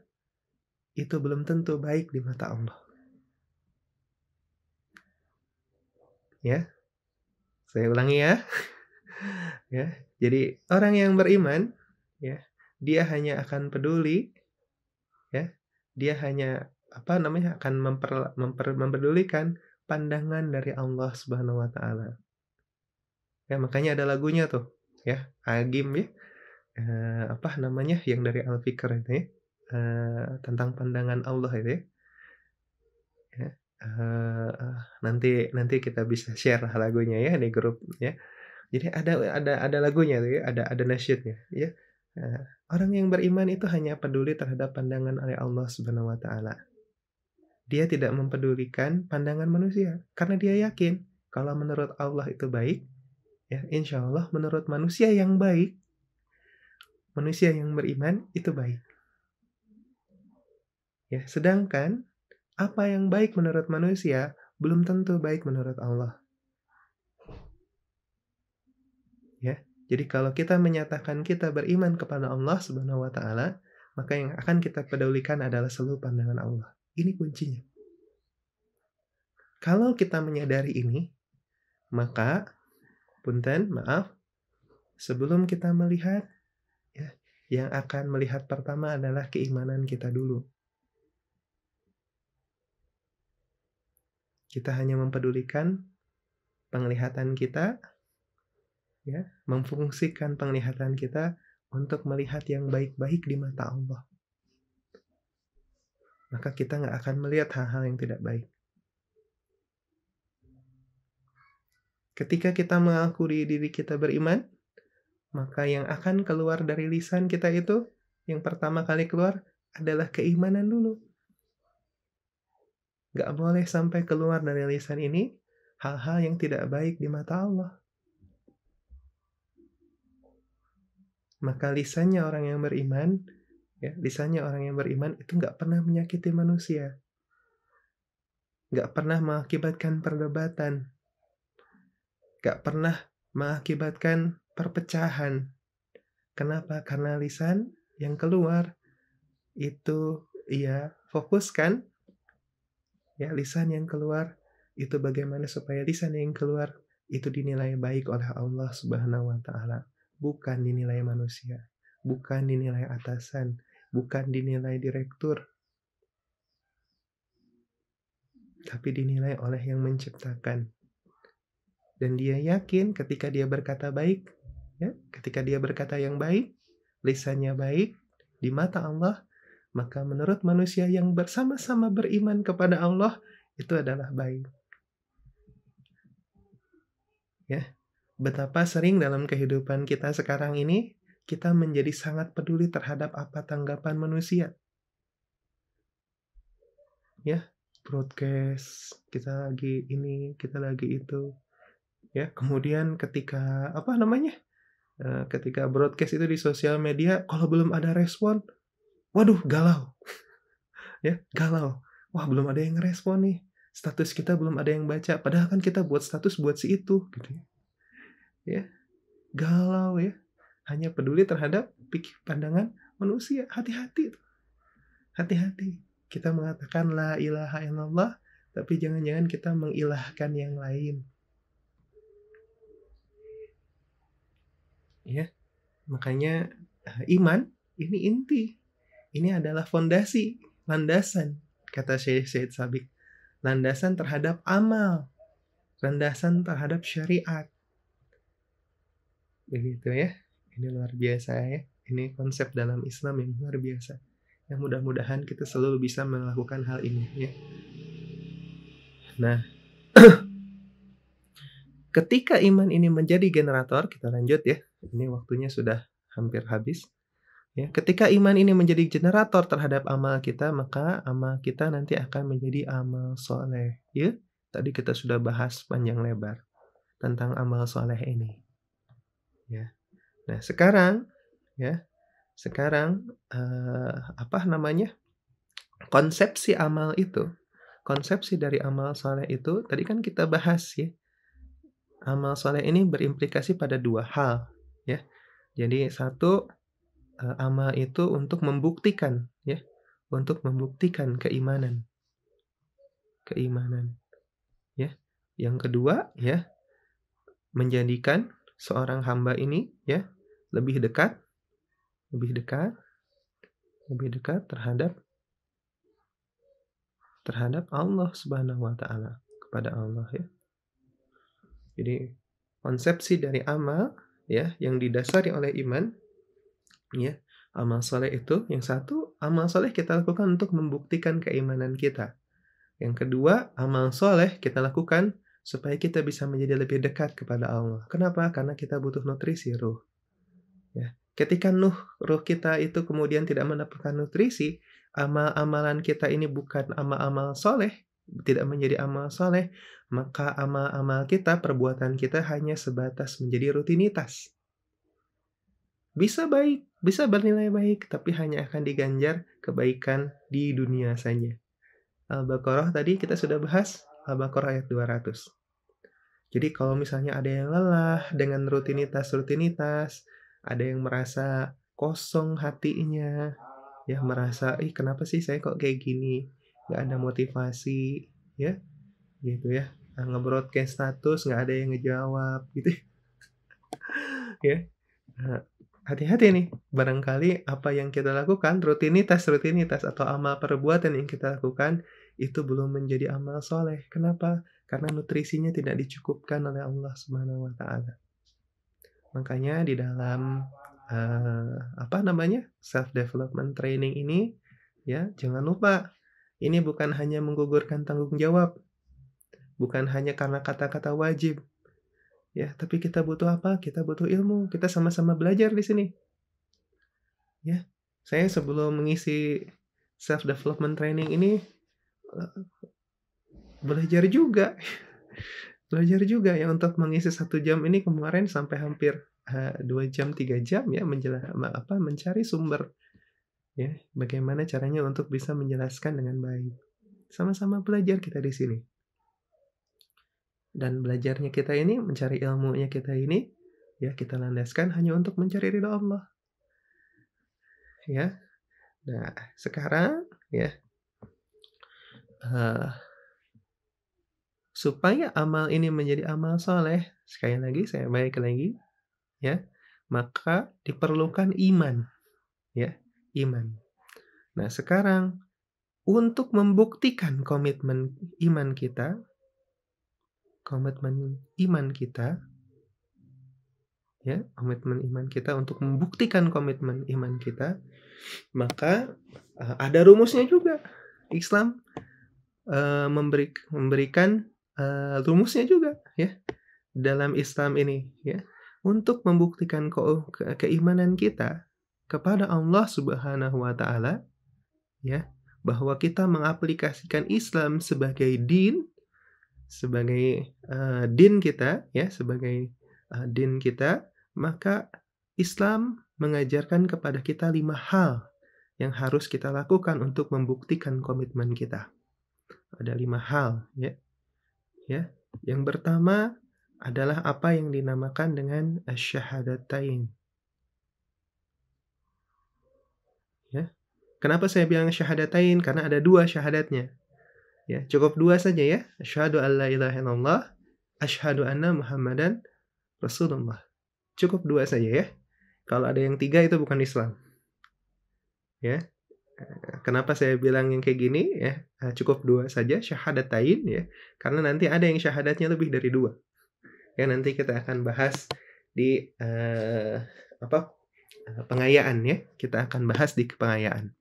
itu belum tentu baik di mata Allah. Ya, saya ulangi ya. Ya, jadi orang yang beriman, ya, dia hanya akan peduli, ya, dia hanya akan mempedulikan pandangan dari Allah Subhanahu wa taala. Ya, makanya ada lagunya tuh, ya, Agim ya, yang dari Al-Fikr itu ya, tentang pandangan Allah itu ya. Ya, nanti kita bisa share lah lagunya ya di grup ya. Jadi ada lagunya tuh ya, ada nasyidnya ya. Orang yang beriman itu hanya peduli terhadap pandangan oleh Allah Subhanahu wa taala. Dia tidak mempedulikan pandangan manusia karena dia yakin kalau menurut Allah itu baik, ya insya Allah menurut manusia yang baik, manusia yang beriman itu baik. Ya, sedangkan apa yang baik menurut manusia belum tentu baik menurut Allah. Ya. Jadi kalau kita menyatakan kita beriman kepada Allah Subhanahu wa taala, maka yang akan kita pedulikan adalah seluruh pandangan Allah. Ini kuncinya. Kalau kita menyadari ini, maka sebelum kita melihat ya, yang akan melihat pertama adalah keimanan kita dulu. Kita hanya mempedulikan penglihatan kita, ya, memfungsikan penglihatan kita untuk melihat yang baik-baik di mata Allah. Maka kita nggak akan melihat hal-hal yang tidak baik. Ketika kita mengakui diri kita beriman, maka yang akan keluar dari lisan kita itu, yang pertama kali keluar adalah keimanan dulu. Nggak boleh sampai keluar dari lisan ini hal-hal yang tidak baik di mata Allah. Maka lisannya orang yang beriman, ya, lisannya orang yang beriman itu nggak pernah menyakiti manusia. Nggak pernah mengakibatkan perdebatan. Nggak pernah mengakibatkan perpecahan. Kenapa? Karena lisan yang keluar itu ia fokuskan, ya, lisan yang keluar itu bagaimana supaya lisan yang keluar itu dinilai baik oleh Allah Subhanahu wa taala. Bukan dinilai manusia, bukan dinilai atasan, bukan dinilai direktur, tapi dinilai oleh yang menciptakan. Dan dia yakin ketika dia berkata baik, ya, ketika dia berkata yang baik, lisannya baik di mata Allah, maka menurut manusia yang bersama-sama beriman kepada Allah itu adalah baik. Ya. Betapa sering dalam kehidupan kita sekarang ini, kita menjadi sangat peduli terhadap apa tanggapan manusia. Ya, broadcast, kita lagi ini, kita lagi itu. Ya, kemudian ketika ketika broadcast itu di sosial media, kalau belum ada respon, waduh galau. Ya, galau. Wah, belum ada yang ngerespon nih. Status kita belum ada yang baca, padahal kan kita buat status buat si itu, gitu ya. Ya, galau ya, hanya peduli terhadap pandangan manusia. Hati-hati, hati-hati. Kita mengatakan la ilaha illallah, tapi jangan-jangan kita mengilahkan yang lain, ya. Makanya, iman ini inti, ini adalah fondasi, landasan, kata Syekh Sabiq, landasan terhadap amal, landasan terhadap syariat, begitu ya. Ini luar biasa ya, ini konsep dalam Islam yang luar biasa. Yang mudah-mudahan kita selalu bisa melakukan hal ini ya. Nah, ketika iman ini menjadi generator, kita lanjut ya, ini waktunya sudah hampir habis. Ya, ketika iman ini menjadi generator terhadap amal kita, maka amal kita nanti akan menjadi amal soleh. Ya, tadi kita sudah bahas panjang lebar tentang amal soleh ini. Ya, nah sekarang, ya, sekarang apa namanya? Konsepsi amal itu, konsepsi dari amal soleh itu, tadi kan kita bahas ya. Amal soleh ini berimplikasi pada dua hal, ya. Jadi satu, amal itu untuk membuktikan ya, untuk membuktikan keimanan, keimanan ya. Yang kedua ya, menjadikan seorang hamba ini ya, lebih dekat lebih dekat lebih dekat terhadap terhadap Allah Subhanahu wa taala, kepada Allah ya. Jadi konsepsi dari amal ya, yang didasari oleh iman ya, amal soleh itu yang satu, amal soleh kita lakukan untuk membuktikan keimanan kita. Yang kedua, amal soleh kita lakukan supaya kita bisa menjadi lebih dekat kepada Allah. Kenapa? Karena kita butuh nutrisi ruh. Ya. Ketika ruh kita itu kemudian tidak mendapatkan nutrisi, amal-amalan kita ini bukan amal-amal soleh, tidak menjadi amal soleh, maka amal-amal kita, perbuatan kita hanya sebatas menjadi rutinitas. Bisa baik, bisa bernilai baik, tapi hanya akan diganjar kebaikan di dunia saja. Al-Baqarah tadi kita sudah bahas, Al-Baqarah ayat 200. Jadi kalau misalnya ada yang lelah dengan rutinitas-rutinitas, ada yang merasa kosong hatinya, ya merasa, "Ih, kenapa sih saya kok kayak gini? Nggak ada motivasi," ya, gitu ya. Nge-broadcast status nggak ada yang ngejawab, gitu ya. Nah, hati-hati nih, barangkali apa yang kita lakukan, rutinitas-rutinitas atau amal perbuatan yang kita lakukan, itu belum menjadi amal soleh. Kenapa? Karena nutrisinya tidak dicukupkan oleh Allah Subhanahu wa taala. Makanya di dalam, apa namanya, self development training ini, ya, jangan lupa, ini bukan hanya menggugurkan tanggung jawab, bukan hanya karena kata-kata wajib, ya, tapi kita butuh apa? Kita butuh ilmu, kita sama-sama belajar di sini. Ya, saya sebelum mengisi self development training ini, eee, belajar juga belajar juga ya untuk mengisi 1 jam ini kemarin sampai hampir, 2 jam, 3 jam ya mencari sumber ya, bagaimana caranya untuk bisa menjelaskan dengan baik. Sama-sama belajar kita di sini. Dan belajarnya kita ini, mencari ilmunya kita ini, ya kita landaskan hanya untuk mencari ridho Allah, ya. Nah, sekarang ya, eee, supaya amal ini menjadi amal soleh, sekali lagi saya balik lagi, ya, maka diperlukan iman, ya, iman. Nah, sekarang untuk membuktikan komitmen iman kita, ya, komitmen iman kita untuk membuktikan komitmen iman kita, maka, ada rumusnya juga. Islam, memberikan, rumusnya juga ya, dalam Islam ini ya, untuk membuktikan keimanan kita kepada Allah Subhanahu wa taala ya, bahwa kita mengaplikasikan Islam sebagai din, sebagai, din kita ya, sebagai, din kita, maka Islam mengajarkan kepada kita 5 hal yang harus kita lakukan untuk membuktikan komitmen kita. Ada 5 hal ya, ya. Yang pertama adalah apa yang dinamakan dengan asyhadatain, ya. Kenapa saya bilang syahadatain? Karena ada 2 syahadatnya. Ya, cukup 2 saja ya. Asyhadu an la ilaha illallah, asyhadu anna Muhammadan Rasulullah. Cukup 2 saja ya. Kalau ada yang 3 itu bukan Islam. Ya. Kenapa saya bilang yang kayak gini ya, cukup 2 saja syahadatain ya, karena nanti ada yang syahadatnya lebih dari 2. Ya nanti kita akan bahas di, pengayaan ya, kita akan bahas di pengayaan.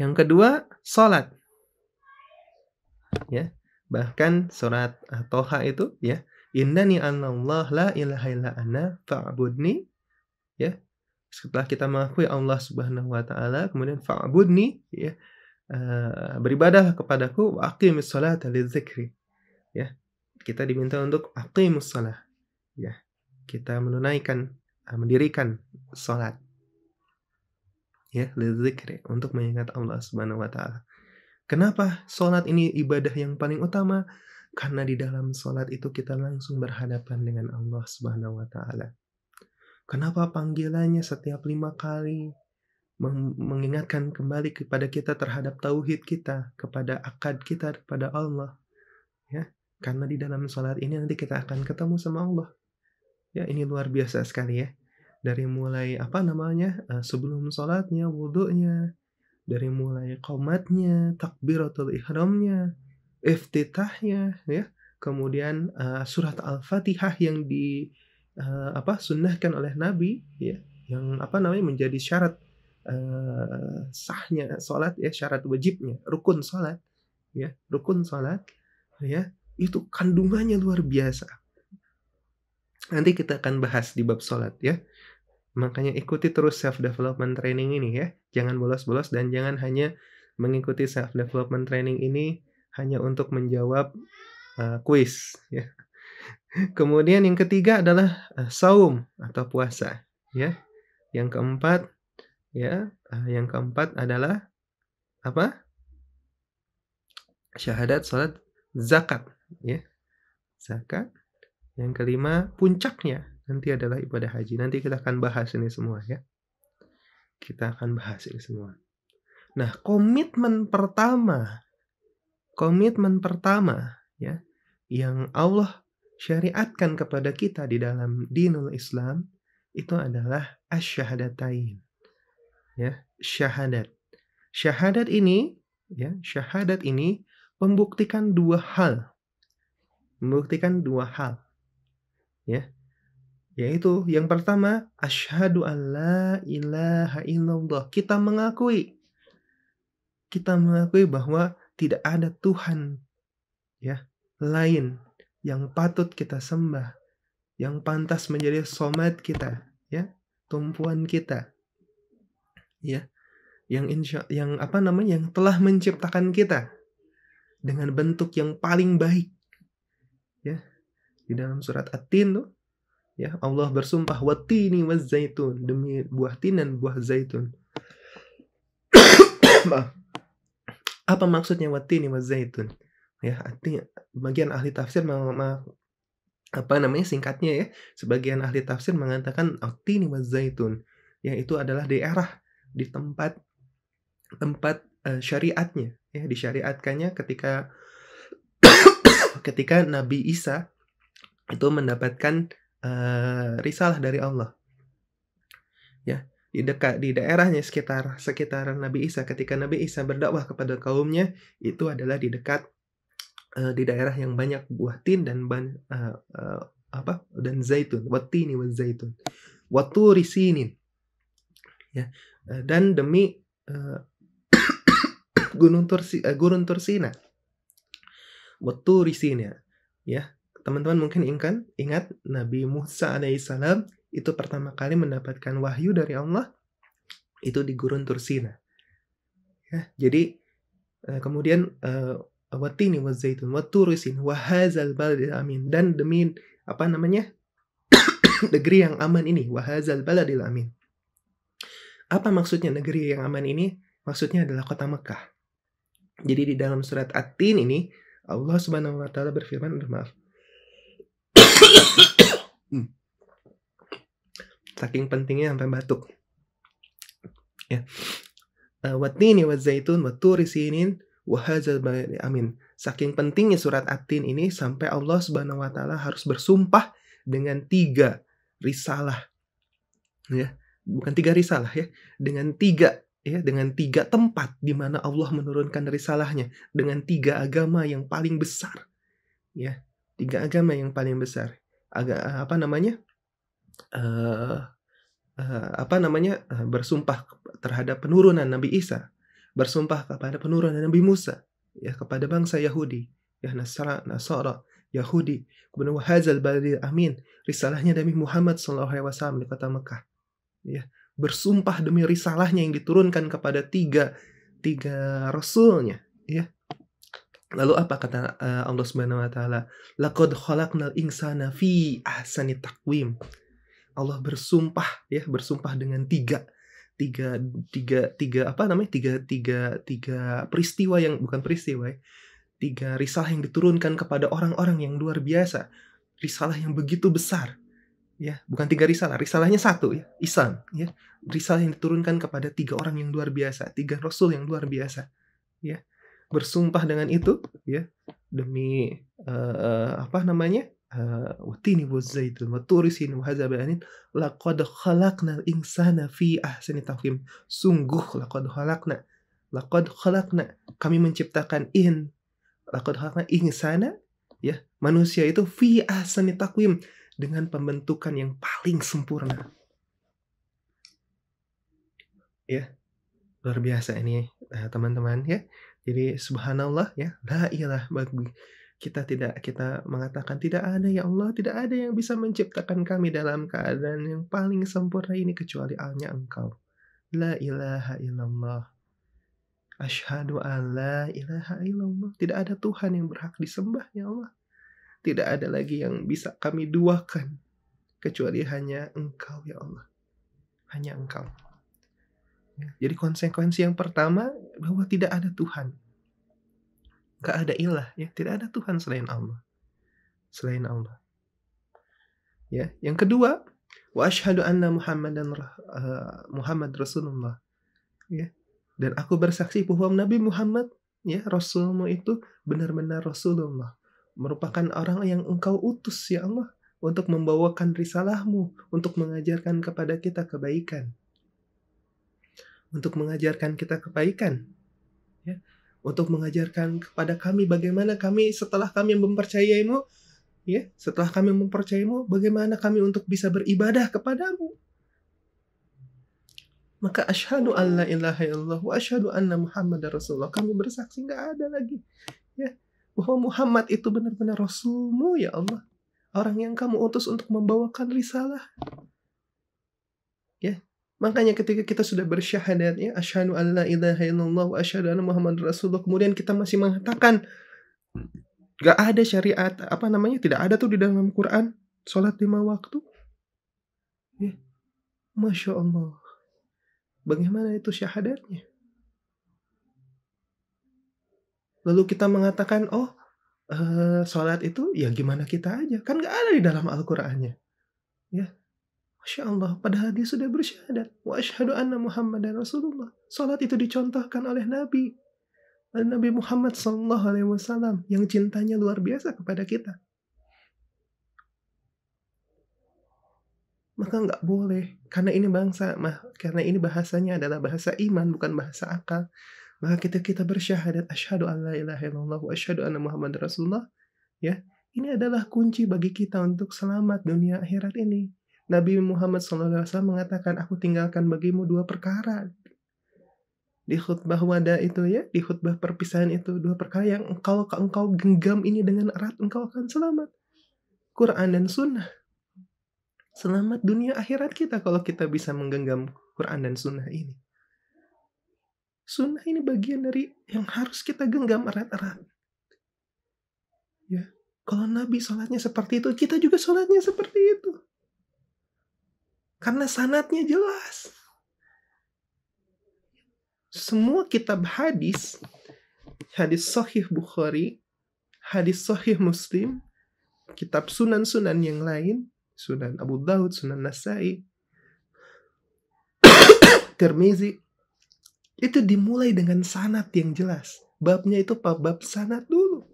Yang kedua, salat. Ya, bahkan surat, Toha itu ya, "Innani anallah la ilaha illa ana fa'budni." Ya, setelah kita mengakui Allah Subhanahu wa taala, kemudian fa'budni ya, beribadahlah kepadaku wa aqimis sholata lidzikri. Ya, kita diminta untuk aqimus shalah. Ya, kita menunaikan, mendirikan salat. Ya, lidzikri, untuk mengingat Allah Subhanahu wa taala. Kenapa salat ini ibadah yang paling utama? Karena di dalam salat itu kita langsung berhadapan dengan Allah Subhanahu wa taala. Kenapa panggilannya setiap 5 kali mengingatkan kembali kepada kita terhadap tauhid kita, kepada akad kita kepada Allah, ya. Karena di dalam salat ini nanti kita akan ketemu sama Allah. Ya, ini luar biasa sekali ya. Dari mulai sebelum salatnya, wudunya, dari mulai qomatnya, takbiratul ihramnya, iftitahnya ya, kemudian, surat Al-Fatihah yang sunnahkan oleh Nabi ya, yang menjadi syarat, sahnya salat ya, syarat wajibnya, rukun salat ya, rukun salat ya, itu kandungannya luar biasa. Nanti kita akan bahas di bab salat ya. Makanya ikuti terus self development training ini ya. Jangan bolos-bolos dan jangan hanya mengikuti self development training ini hanya untuk menjawab, kuis ya. Kemudian yang ketiga adalah, shaum atau puasa ya. Yang keempat adalah apa? Syahadat, salat, zakat ya. Zakat. Yang kelima puncaknya nanti adalah ibadah haji. Nanti kita akan bahas ini semua ya. Kita akan bahas ini semua. Nah, komitmen pertama ya, yang Allah syariatkan kepada kita di dalam dinul Islam itu adalah asyhadatain. Ya, syahadat. Syahadat ini membuktikan 2 hal. Ya. Yaitu yang pertama, asyhadu an la ilaha illallah. Kita mengakui bahwa tidak ada Tuhan ya lain yang patut kita sembah, yang pantas menjadi somad kita, ya, tumpuan kita. Ya, yang telah menciptakan kita dengan bentuk yang paling baik. Ya. Di dalam surat At-Tin tuh ya, Allah bersumpah wattini wazzaitun, demi buah tin dan buah zaitun. Apa maksudnya wattini wazzaitun? Ya, artinya bagian ahli tafsir singkatnya ya. Sebagian ahli tafsir mengatakan wattini wazzaitun, yaitu adalah daerah di tempat syariatnya ya, disyariatkannya ketika Nabi Isa itu mendapatkan risalah dari Allah. Ya, di daerahnya sekitar Nabi Isa, ketika Nabi Isa berdakwah kepada kaumnya, itu adalah di dekat di daerah yang banyak buah tin dan dan zaitun, wattini wazaitun, watturi sinin. Ya, dan demi Gunung Tursina. Watturi sinin ya. Teman-teman mungkin ingat Nabi Musa alaihissalam itu pertama kali mendapatkan wahyu dari Allah itu di Gurun Tursina. Ya, jadi kemudian wattini wazaitun watturi sin wa hadzal baladil amin, dan demi negeri yang aman ini, wa hadzal baladil amin. Apa maksudnya negeri yang aman ini? Maksudnya adalah kota Mekah. Jadi di dalam surat At-Tin ini Allah Subhanahu wa taala berfirman, saking pentingnya sampai batuk. Ya. Wattini wazaitun watturi sinin Wahadzal baladil amin. Saking pentingnya surat At-Tin ini sampai Allah Subhanahu wa taala harus bersumpah dengan 3 risalah ya. Bukan 3 risalah ya, dengan 3 tempat di mana Allah menurunkan risalahnya, dengan 3 agama yang paling besar ya. 3 agama yang paling besar. Apa namanya? Eee bersumpah terhadap penurunan Nabi Isa, bersumpah kepada penurunan Nabi Musa, ya kepada bangsa Yahudi, ya Nasara, Yahudi, kemudian wahadzal baladil amin, risalahnya Nabi Muhammad SAW di kota Mekah, ya bersumpah demi risalahnya yang diturunkan kepada tiga rasulnya, ya. Lalu apa kata Allah Subhanahu wa taala? Laqad khalaqnal insana fi ahsani taqwim. Allah bersumpah ya, bersumpah dengan tiga peristiwa yang bukan peristiwa ya, 3 risalah yang diturunkan kepada orang-orang yang luar biasa. Risalah yang begitu besar. Ya, bukan 3 risalah, risalahnya 1 ya, Islam ya. Risalah yang diturunkan kepada 3 orang yang luar biasa, 3 rasul yang luar biasa. Ya. Bersumpah dengan itu ya, demi watini wazaitun waturi sin wahadza bayanin laqad khalaqnal insana fi ahsani taqwim. Sungguh laqad khalaqna kami menciptakan laqad khalaqna insana ya, manusia itu fi ahsani taqwim dengan pembentukan yang paling sempurna. Ya. Luar biasa ini teman-teman ya. Jadi subhanallah ya, la ilaha bagi kita mengatakan tidak ada ya Allah, tidak ada yang bisa menciptakan kami dalam keadaan yang paling sempurna ini kecuali hanya Engkau. La ilaha illallah. Asyhadu an la ilaha illallah. Tidak ada Tuhan yang berhak disembah ya Allah. Tidak ada lagi yang bisa kami duakan kecuali hanya Engkau ya Allah. Hanya Engkau. Jadi konsekuensi yang pertama bahwa tidak ada Tuhan. Gak ada ilah ya, tidak ada Tuhan selain Allah. Selain Allah. Ya, yang kedua, wa asyhadu anna Muhammad Rasulullah. Ya. Dan aku bersaksi bahwa Nabi Muhammad ya, Rasulmu itu benar-benar Rasulullah, merupakan orang yang Engkau utus ya Allah untuk membawakan risalahmu, untuk mengajarkan kepada kita kebaikan. Untuk mengajarkan kita kebaikan. Ya. Untuk mengajarkan kepada kami bagaimana kami setelah kami mempercayaimu, ya, setelah kami mempercayaimu, bagaimana kami untuk bisa beribadah kepadamu. Maka asyhadu an la ilaha illallah wa asyhadu anna Muhammadar Rasulullah. Kami bersaksi enggak ada lagi, ya, bahwa Muhammad itu benar-benar Rasulmu ya Allah. Orang yang kamu utus untuk membawakan risalah. Ya. Makanya ketika kita sudah bersyahadat ya, asyhadu an la ilaha illallah wa asyhadu anna Muhammadar Rasulullah, kemudian kita masih mengatakan enggak ada syariat, tidak ada tuh di dalam Quran salat 5 waktu. Ya. Masya Allah. Bagaimana itu syahadatnya? Lalu kita mengatakan, salat itu ya gimana kita aja, kan enggak ada di dalam Al-Qur'annya. Ya. Masya Allah, padahal dia sudah bersyahadat. Wa asyhadu anna Muhammadar Rasulullah. Salat itu dicontohkan oleh Nabi Muhammad SAW yang cintanya luar biasa kepada kita. Maka nggak boleh, karena ini bahasanya adalah bahasa iman, bukan bahasa akal. Maka kita bersyahadat, asyhadu an la ilaha illallah wa asyhadu anna Muhammadar Rasulullah. Ya, ini adalah kunci bagi kita untuk selamat dunia akhirat ini. Nabi Muhammad SAW mengatakan, aku tinggalkan bagimu 2 perkara. Di khutbah wada itu ya, di khutbah perpisahan itu, 2 perkara yang engkau genggam ini dengan erat, engkau akan selamat. Quran dan Sunnah. Selamat dunia akhirat kita kalau kita bisa menggenggam Quran dan Sunnah ini. Sunnah ini bagian dari yang harus kita genggam erat-erat. Ya, kalau Nabi sholatnya seperti itu, kita juga sholatnya seperti itu. Karena sanadnya jelas. Semua kitab hadis sahih Bukhari, hadis sahih Muslim, kitab sunan-sunan yang lain, Sunan Abu Daud, Sunan Nasai, Tirmizi, itu dimulai dengan sanad yang jelas. babnya itu bab sanad dulu.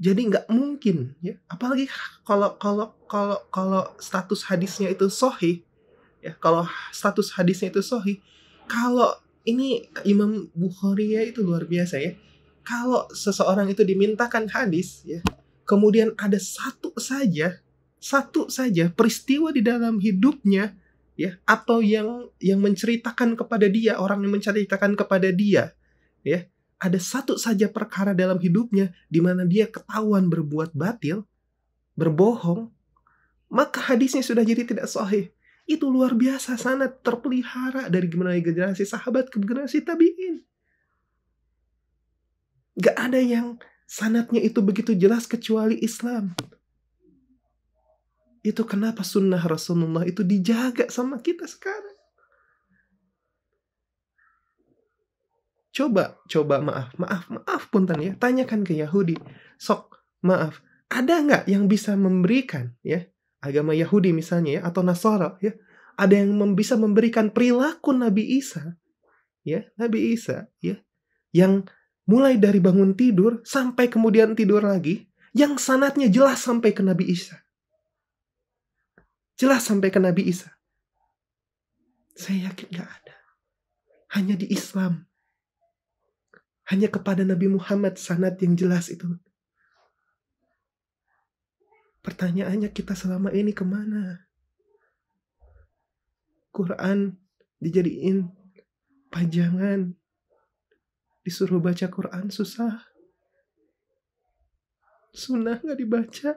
Jadi nggak mungkin ya, apalagi kalau status hadisnya itu sahih ya, kalau status hadisnya itu sahih, kalau ini Imam Bukhari ya itu luar biasa ya. Kalau seseorang itu dimintakan hadis ya, kemudian ada satu saja peristiwa di dalam hidupnya ya, atau yang menceritakan kepada dia, orang yang menceritakan kepada dia ya, ada satu saja perkara dalam hidupnya di mana dia ketahuan berbuat batil, berbohong, maka hadisnya sudah jadi tidak sahih. Itu luar biasa, sanad terpelihara dari generasi sahabat ke generasi tabi'in. Gak ada yang sanadnya itu begitu jelas kecuali Islam. Itu kenapa sunnah Rasulullah itu dijaga sama kita sekarang. Coba maaf punten ya, tanyakan ke Yahudi. Sok, maaf, ada nggak yang bisa memberikan ya, agama Yahudi misalnya ya, atau Nasara ya, ada yang bisa memberikan perilaku Nabi Isa ya, Nabi Isa ya, yang mulai dari bangun tidur sampai kemudian tidur lagi, yang sanadnya jelas sampai ke Nabi Isa. Jelas sampai ke Nabi Isa. Saya yakin nggak ada. Hanya di Islam. Hanya kepada Nabi Muhammad sanad yang jelas itu. Pertanyaannya, kita selama ini kemana? Quran dijadiin pajangan. Disuruh baca Quran susah. Sunnah nggak dibaca.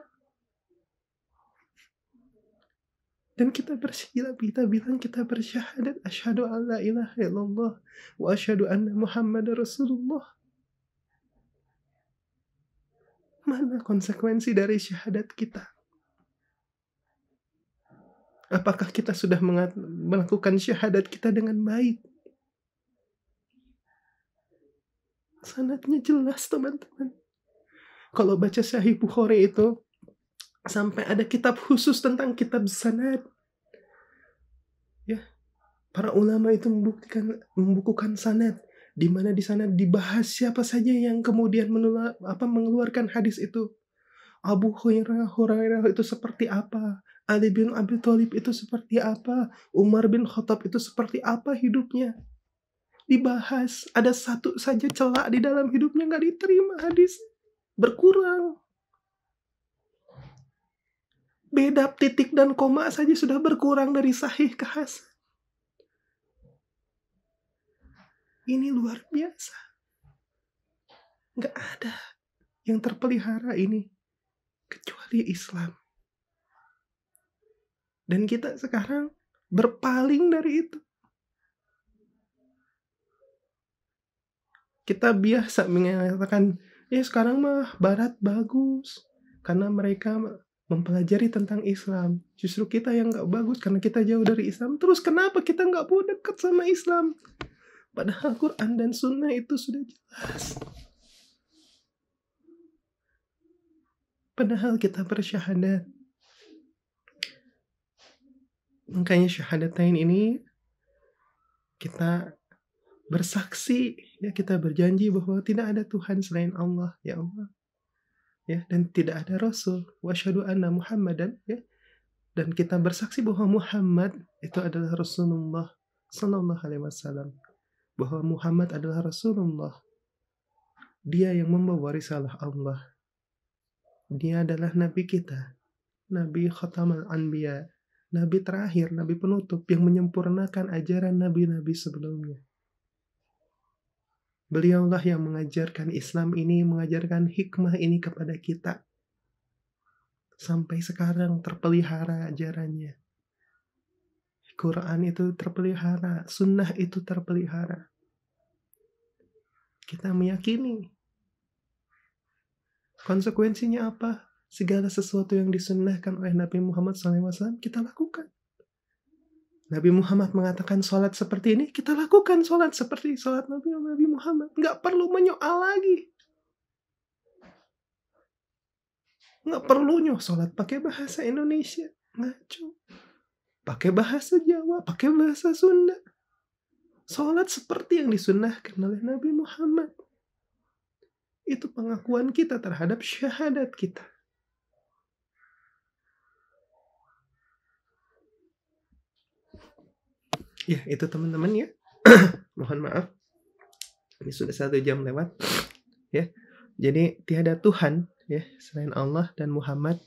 Dan kita bilang kita bersyahadat asyhadu an la ilaha illallah wa asyhadu anna Muhammadar Rasulullah. Mana konsekuensi dari syahadat kita? Apakah kita sudah melakukan syahadat kita dengan baik? Sanadnya jelas, teman-teman. Kalau baca Sahih Bukhari itu sampai ada kitab khusus tentang kitab sanad. Ya, para ulama itu membukukan sanad, di mana di sana dibahas siapa saja yang kemudian mengeluarkan hadis itu. Abu Hurairah itu seperti apa? Ali bin Abi Thalib itu seperti apa? Umar bin Khattab itu seperti apa hidupnya? Dibahas. Ada satu saja celah di dalam hidupnya nggak diterima hadis. Berkurang. Beda titik dan koma saja sudah berkurang dari sahih ke hasan. Ini luar biasa. Nggak ada yang terpelihara ini kecuali Islam. Dan kita sekarang berpaling dari itu. Kita biasa mengatakan, ya sekarang mah Barat bagus. Karena mereka mempelajari tentang Islam. Justru kita yang gak bagus karena kita jauh dari Islam. Terus kenapa kita gak mau dekat sama Islam? Padahal Quran dan Sunnah itu sudah jelas. Padahal kita bersyahadat. Makanya syahadatain ini kita bersaksi, ya kita berjanji bahwa tidak ada Tuhan selain Allah, ya Allah. Ya, dan tidak ada Rasul. Wa asyhadu anna Muhammadan, ya. Dan kita bersaksi bahwa Muhammad itu adalah Rasulullah sallallahu alaihi wasallam. Bahwa Muhammad adalah Rasulullah. Dia yang membawa risalah Allah. Dia adalah Nabi kita. Nabi Khatamal Anbiya. Nabi terakhir, Nabi penutup yang menyempurnakan ajaran Nabi-Nabi sebelumnya. Beliaulah yang mengajarkan Islam ini, mengajarkan hikmah ini kepada kita. Sampai sekarang terpelihara ajarannya. Quran itu terpelihara, sunnah itu terpelihara. Kita meyakini. Konsekuensinya apa? Segala sesuatu yang disunnahkan oleh Nabi Muhammad SAW, kita lakukan. Nabi Muhammad mengatakan sholat seperti ini, kita lakukan sholat seperti sholat Nabi Muhammad. Nggak perlu menyoal lagi. Nggak perlu sholat pakai bahasa Indonesia. Ngaco. pakai bahasa Jawa, pakai bahasa Sunda. Sholat seperti yang disunnahkan oleh Nabi Muhammad. Itu pengakuan kita terhadap syahadat kita. Ya, itu teman-teman ya. Mohon maaf. Ini sudah 1 jam lewat. Ya. Jadi tiada Tuhan ya selain Allah dan Muhammad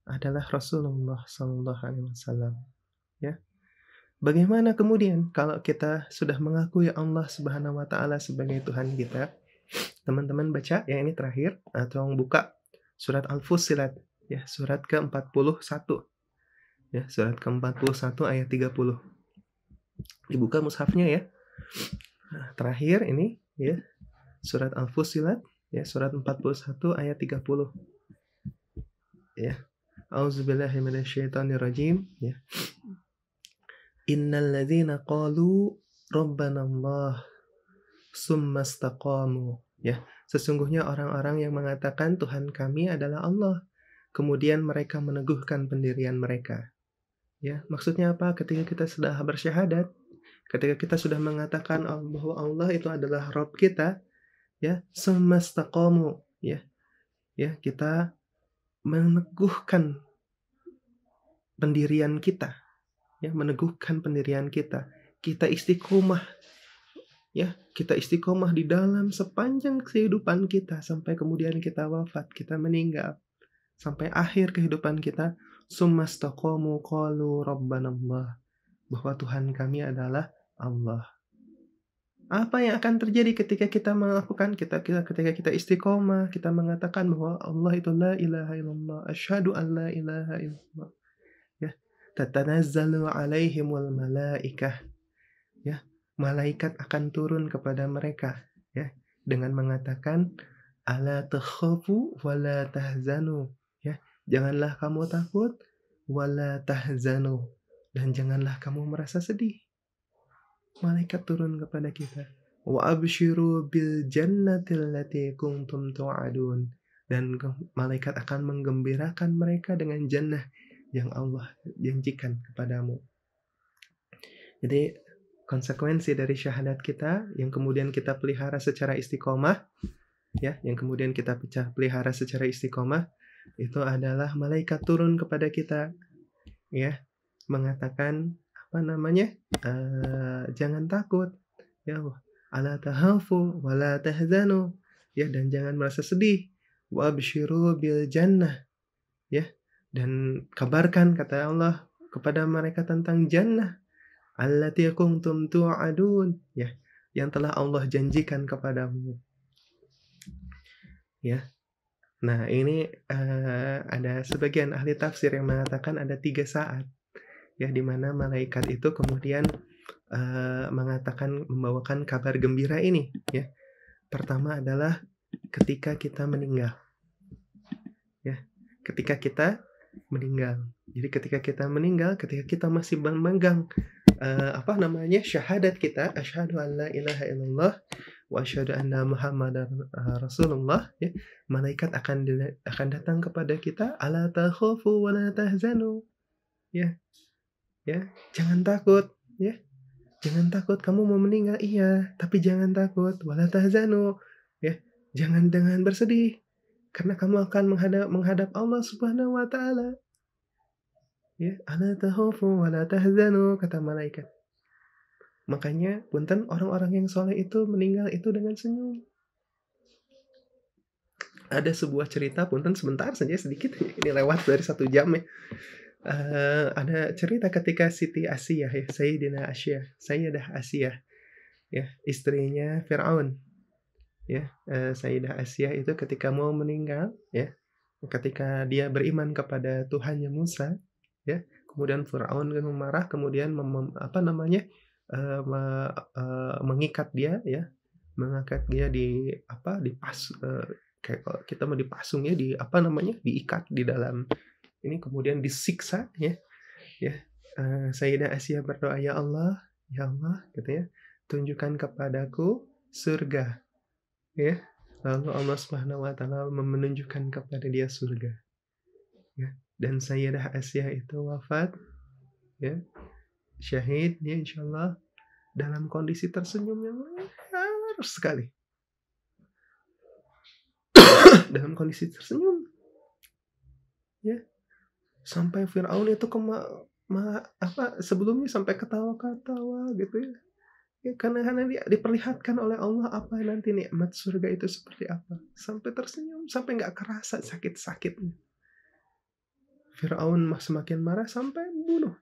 adalah Rasulullah sallallahu alaihi wasallam. Ya. Bagaimana kemudian kalau kita sudah mengakui Allah Subhanahu wa taala sebagai Tuhan kita? Teman-teman baca ya, ini terakhir, tolong buka surat Al-Fussilat ya, surat ke-41. Ya, surat ke-41 ayat 30. Dibuka mushafnya ya. Nah, terakhir ini ya, surat Al-Fussilat ya, surat 41 ayat 30. Ya. A'udzubillahi minasyaitonirrajim ya. Innal ladzina qalu rabbanallah summastaqamu ya. Sesungguhnya orang-orang yang mengatakan Tuhan kami adalah Allah, kemudian mereka meneguhkan pendirian mereka. Ya, maksudnya apa? Ketika kita sudah bersyahadat, ketika kita sudah mengatakan bahwa Allah itu adalah Rabb kita, ya, summastaqamu ya. Ya, kita meneguhkan pendirian kita. Ya, meneguhkan pendirian kita. Kita istiqomah. Ya, kita istiqomah di dalam sepanjang kehidupan kita sampai kemudian kita wafat, kita meninggal. Sampai akhir kehidupan kita, summastaqamu qalu rabbanallah. Bahwa Tuhan kami adalah Allah. Apa yang akan terjadi ketika kita melakukan ketika kita istiqomah, kita mengatakan bahwa Allah itu la ilaha illallah, asyhadu an la ilaha illallah. Ya, tatanazzalu alaihimul malaikah. Ya, malaikat akan turun kepada mereka ya dengan mengatakan ala takhafu wala tahzanu ya, janganlah kamu takut wala tahzanu, dan janganlah kamu merasa sedih. Malaikat turun kepada kita. Wa abshiru bil jannatil lati kuntum tu'adun, dan malaikat akan menggembirakan mereka dengan jannah yang Allah janjikan kepadamu. Jadi konsekuensi dari syahadat kita yang kemudian kita pelihara secara istiqomah ya, yang kemudian kita pelihara secara istiqomah itu adalah malaikat turun kepada kita ya, mengatakan apa namanya? Jangan takut ya, ala tahafu wala tahzanu ya, dan jangan merasa sedih. Wa abshiru bil jannah ya, dan kabarkan kata Allah kepada mereka tentang jannah allati kuntum tu'adun ya, yang telah Allah janjikan kepadamu. Ya. Nah, ini ada sebagian ahli tafsir yang mengatakan ada 3 saat ya di mana malaikat itu kemudian membawakan kabar gembira ini ya. Pertama adalah ketika kita meninggal. Ya, ketika kita meninggal. Jadi ketika kita meninggal, ketika kita masih memegang syahadat kita, asyhadu an la ilaha illallah wa asyhadu anna muhammadar rasulullah ya, malaikat akan datang kepada kita, ala takhafu wa la tahzanu ya. Ya, jangan takut ya. Jangan takut, kamu mau meninggal iya, tapi jangan takut, wala tahzanu ya. Jangan bersedih karena kamu akan menghadap Allah Subhanahu wa taala. Ya, ala takhafu wala tahzanu kata malaikat. Makanya punten orang-orang yang soleh itu meninggal itu dengan senyum. Ada sebuah cerita, punten sebentar saja sedikit, ini lewat dari 1 jam ya. Ada cerita ketika Siti Asiyah ya, Sayyidah Asiyah ya, istrinya Firaun ya. Sayyidah Asiyah itu ketika mau meninggal ya, ketika dia beriman kepada Tuhannya Musa ya, kemudian Firaun kan marah, kemudian mengikat dia ya, kayak kalau kita mau dipasung ya, diikat di dalam ini, kemudian disiksa ya. Sayyidah Asiyah berdoa, ya Allah katanya, tunjukkan kepadaku surga ya. Lalu Allah Subhanahu wa taala menunjukkan kepada dia surga ya. Dan Sayyidah Asiyah itu wafat ya, syahid dia insyaallah dalam kondisi tersenyum yang lebar sekali. Dalam kondisi tersenyum, ya. Sampai Firaun itu sebelumnya sampai ketawa-katawa gitu ya. Ya karena dia diperlihatkan oleh Allah apa nanti nikmat surga itu seperti apa. Sampai tersenyum, sampai nggak kerasa sakit-sakitnya. Firaun semakin marah sampai bunuh.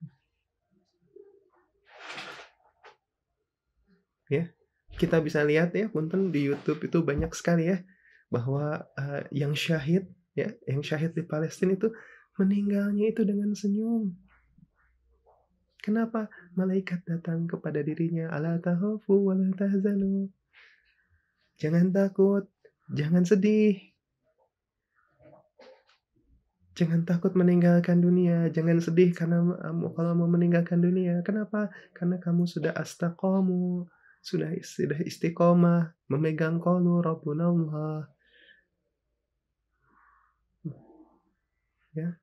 Ya, kita bisa lihat ya, punten di YouTube itu banyak sekali ya, bahwa, yang syahid ya, yang syahid di Palestina itu meninggalnya itu dengan senyum. Kenapa? Malaikat datang kepada dirinya, "Ala takhafu wa la tahzanu." Jangan takut, jangan sedih. Jangan takut meninggalkan dunia, jangan sedih karena kalau mau meninggalkan dunia. Kenapa? Karena kamu sudah astaqamu, sudah istiqomah, memegang qaulu rabbunallah, ya,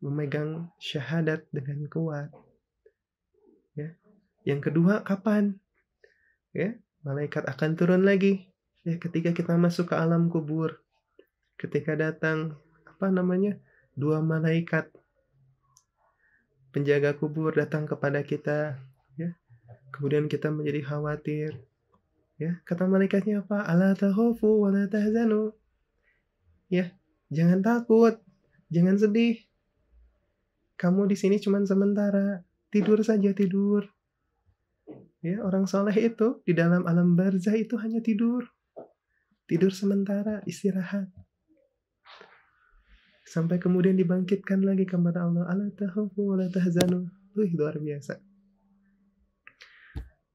memegang syahadat dengan kuat, ya. Yang kedua, kapan? Ya, malaikat akan turun lagi, ya, ketika kita masuk ke alam kubur. Ketika datang, apa namanya, 2 malaikat penjaga kubur datang kepada kita, ya. Kemudian kita menjadi khawatir, ya. Kata malaikatnya apa? "Ala takhafu wa la tahzanu." Ya, jangan takut, jangan sedih. Kamu di sini cuma sementara, tidur saja tidur. Ya, orang soleh itu di dalam alam barzah itu hanya tidur. Tidur sementara, istirahat. Sampai kemudian dibangkitkan lagi kepada Allah. "Ala takhafu wa la tahzanu." Luar biasa.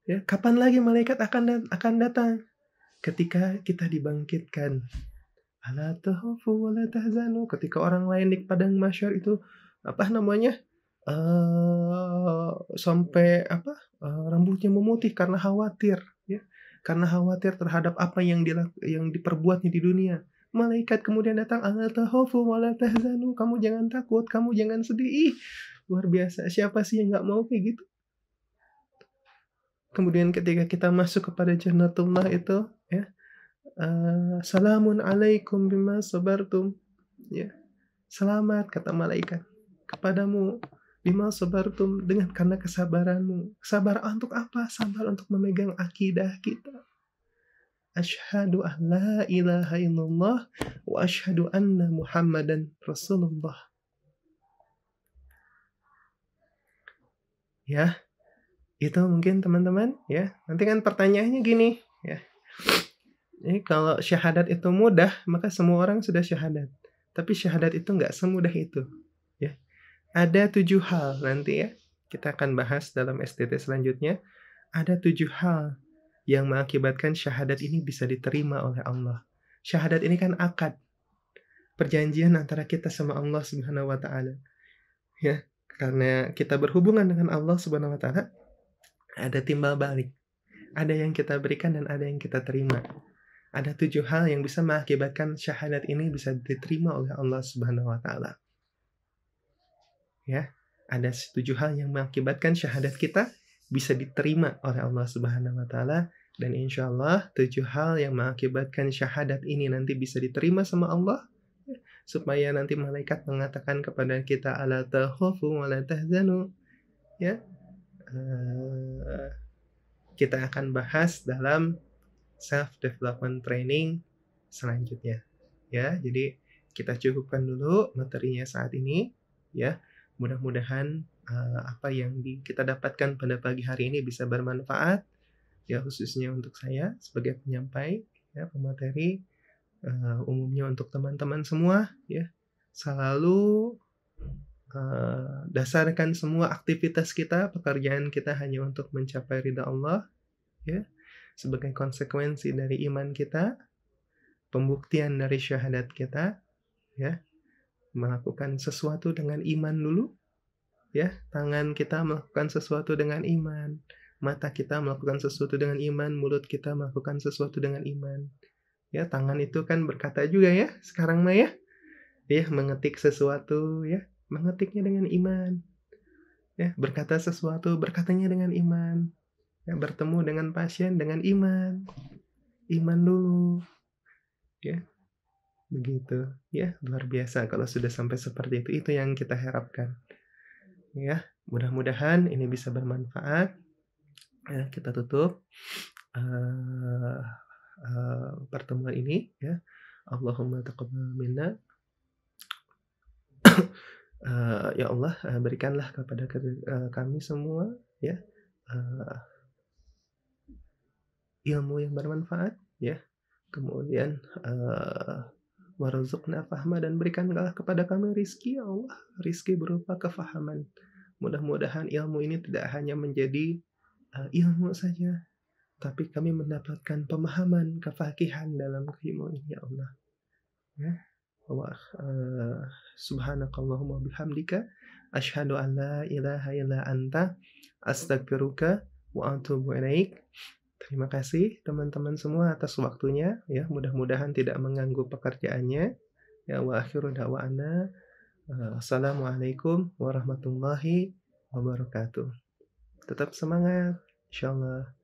Ya, kapan lagi malaikat akan datang? Ketika kita dibangkitkan. Ala takhafu wa la tahzanu. Ketika orang lain di padang mahsyar itu apa namanya? Sampai rambutnya memutih karena khawatir, ya. Karena khawatir terhadap apa yang diperbuatnya di dunia. Malaikat kemudian datang, "Ala takhafu wa la tahzanu." Kamu jangan takut, kamu jangan sedih. Ih, luar biasa. Siapa sih yang nggak mau kayak gitu? Kemudian ketika kita masuk kepada jannatullah itu, ya, salamun alaikum bima sabartum, ya. Selamat kata malaikat kepadamu bima sabartum karena kesabaranmu. Sabar untuk apa? Sabar untuk memegang akidah kita. Asyhadu an la ilaha illallah wa asyhadu anna Muhammadan Rasulullah. Ya, itu mungkin teman-teman ya. Nanti kan pertanyaannya gini, ya. Ini kalau syahadat itu mudah, maka semua orang sudah syahadat. Tapi syahadat itu nggak semudah itu, ya. Ada 7 hal nanti ya, kita akan bahas dalam STT selanjutnya. Ada 7 hal yang mengakibatkan syahadat ini bisa diterima oleh Allah. Syahadat ini kan akad, perjanjian antara kita sama Allah Subhanahu wa taala. Ya, karena kita berhubungan dengan Allah Subhanahu wa taala, ada timbal balik. Ada yang kita berikan dan ada yang kita terima. Ada 7 hal yang bisa mengakibatkan syahadat ini bisa diterima oleh Allah Subhanahu wa taala. Ya, ada 7 hal yang mengakibatkan syahadat kita bisa diterima oleh Allah Subhanahu wa taala, dan insyaallah 7 hal yang mengakibatkan syahadat ini nanti bisa diterima sama Allah, supaya nanti malaikat mengatakan kepada kita ala takhafu wa la tahzanu, ya. Kita akan bahas dalam self development training selanjutnya, ya. Jadi kita cukupkan dulu materinya saat ini, ya. Mudah-mudahan apa yang kita dapatkan pada pagi hari ini bisa bermanfaat, ya, khususnya untuk saya sebagai penyampai, ya, pemateri, umumnya untuk teman-teman semua, ya. Selalu dasarkan semua aktivitas kita, pekerjaan kita hanya untuk mencapai ridha Allah, ya. Sebagai konsekuensi dari iman kita, pembuktian dari syahadat kita, ya. Melakukan sesuatu dengan iman dulu, ya. Tangan kita melakukan sesuatu dengan iman, mata kita melakukan sesuatu dengan iman, mulut kita melakukan sesuatu dengan iman. Ya, tangan itu kan berkata juga ya, sekarang mah ya. Ya, mengetik sesuatu ya, mengetiknya dengan iman. ya, berkata sesuatu, berkatanya dengan iman, ya, bertemu dengan pasien dengan iman, iman dulu, ya, begitu. Ya, luar biasa kalau sudah sampai seperti itu yang kita harapkan, ya. Mudah-mudahan ini bisa bermanfaat, ya, kita tutup, eee pertemuan ini, ya. Allahumma taqabbal minna, ya Allah, berikanlah kepada kami semua, ya, eee, ilmu yang bermanfaat, ya, kemudian, warzuqna fahma, dan berikanlah kepada kami rizki, ya Allah, rizki berupa kefahaman. Mudah-mudahan ilmu ini tidak hanya menjadi, ilmu saja, tapi kami mendapatkan pemahaman, kefaqihan dalam ilmu ini, ya Allah, ya. Wa subhanakallahumma bihamdika asyhadu an la ilaha illa anta astaghfiruka wa atubu ilaik. Terima kasih teman-teman semua atas waktunya, ya, mudah-mudahan tidak mengganggu pekerjaannya. Ya, wa akhiru da'wana, assalamualaikum warahmatullahi wabarakatuh. Tetap semangat, insyaallah.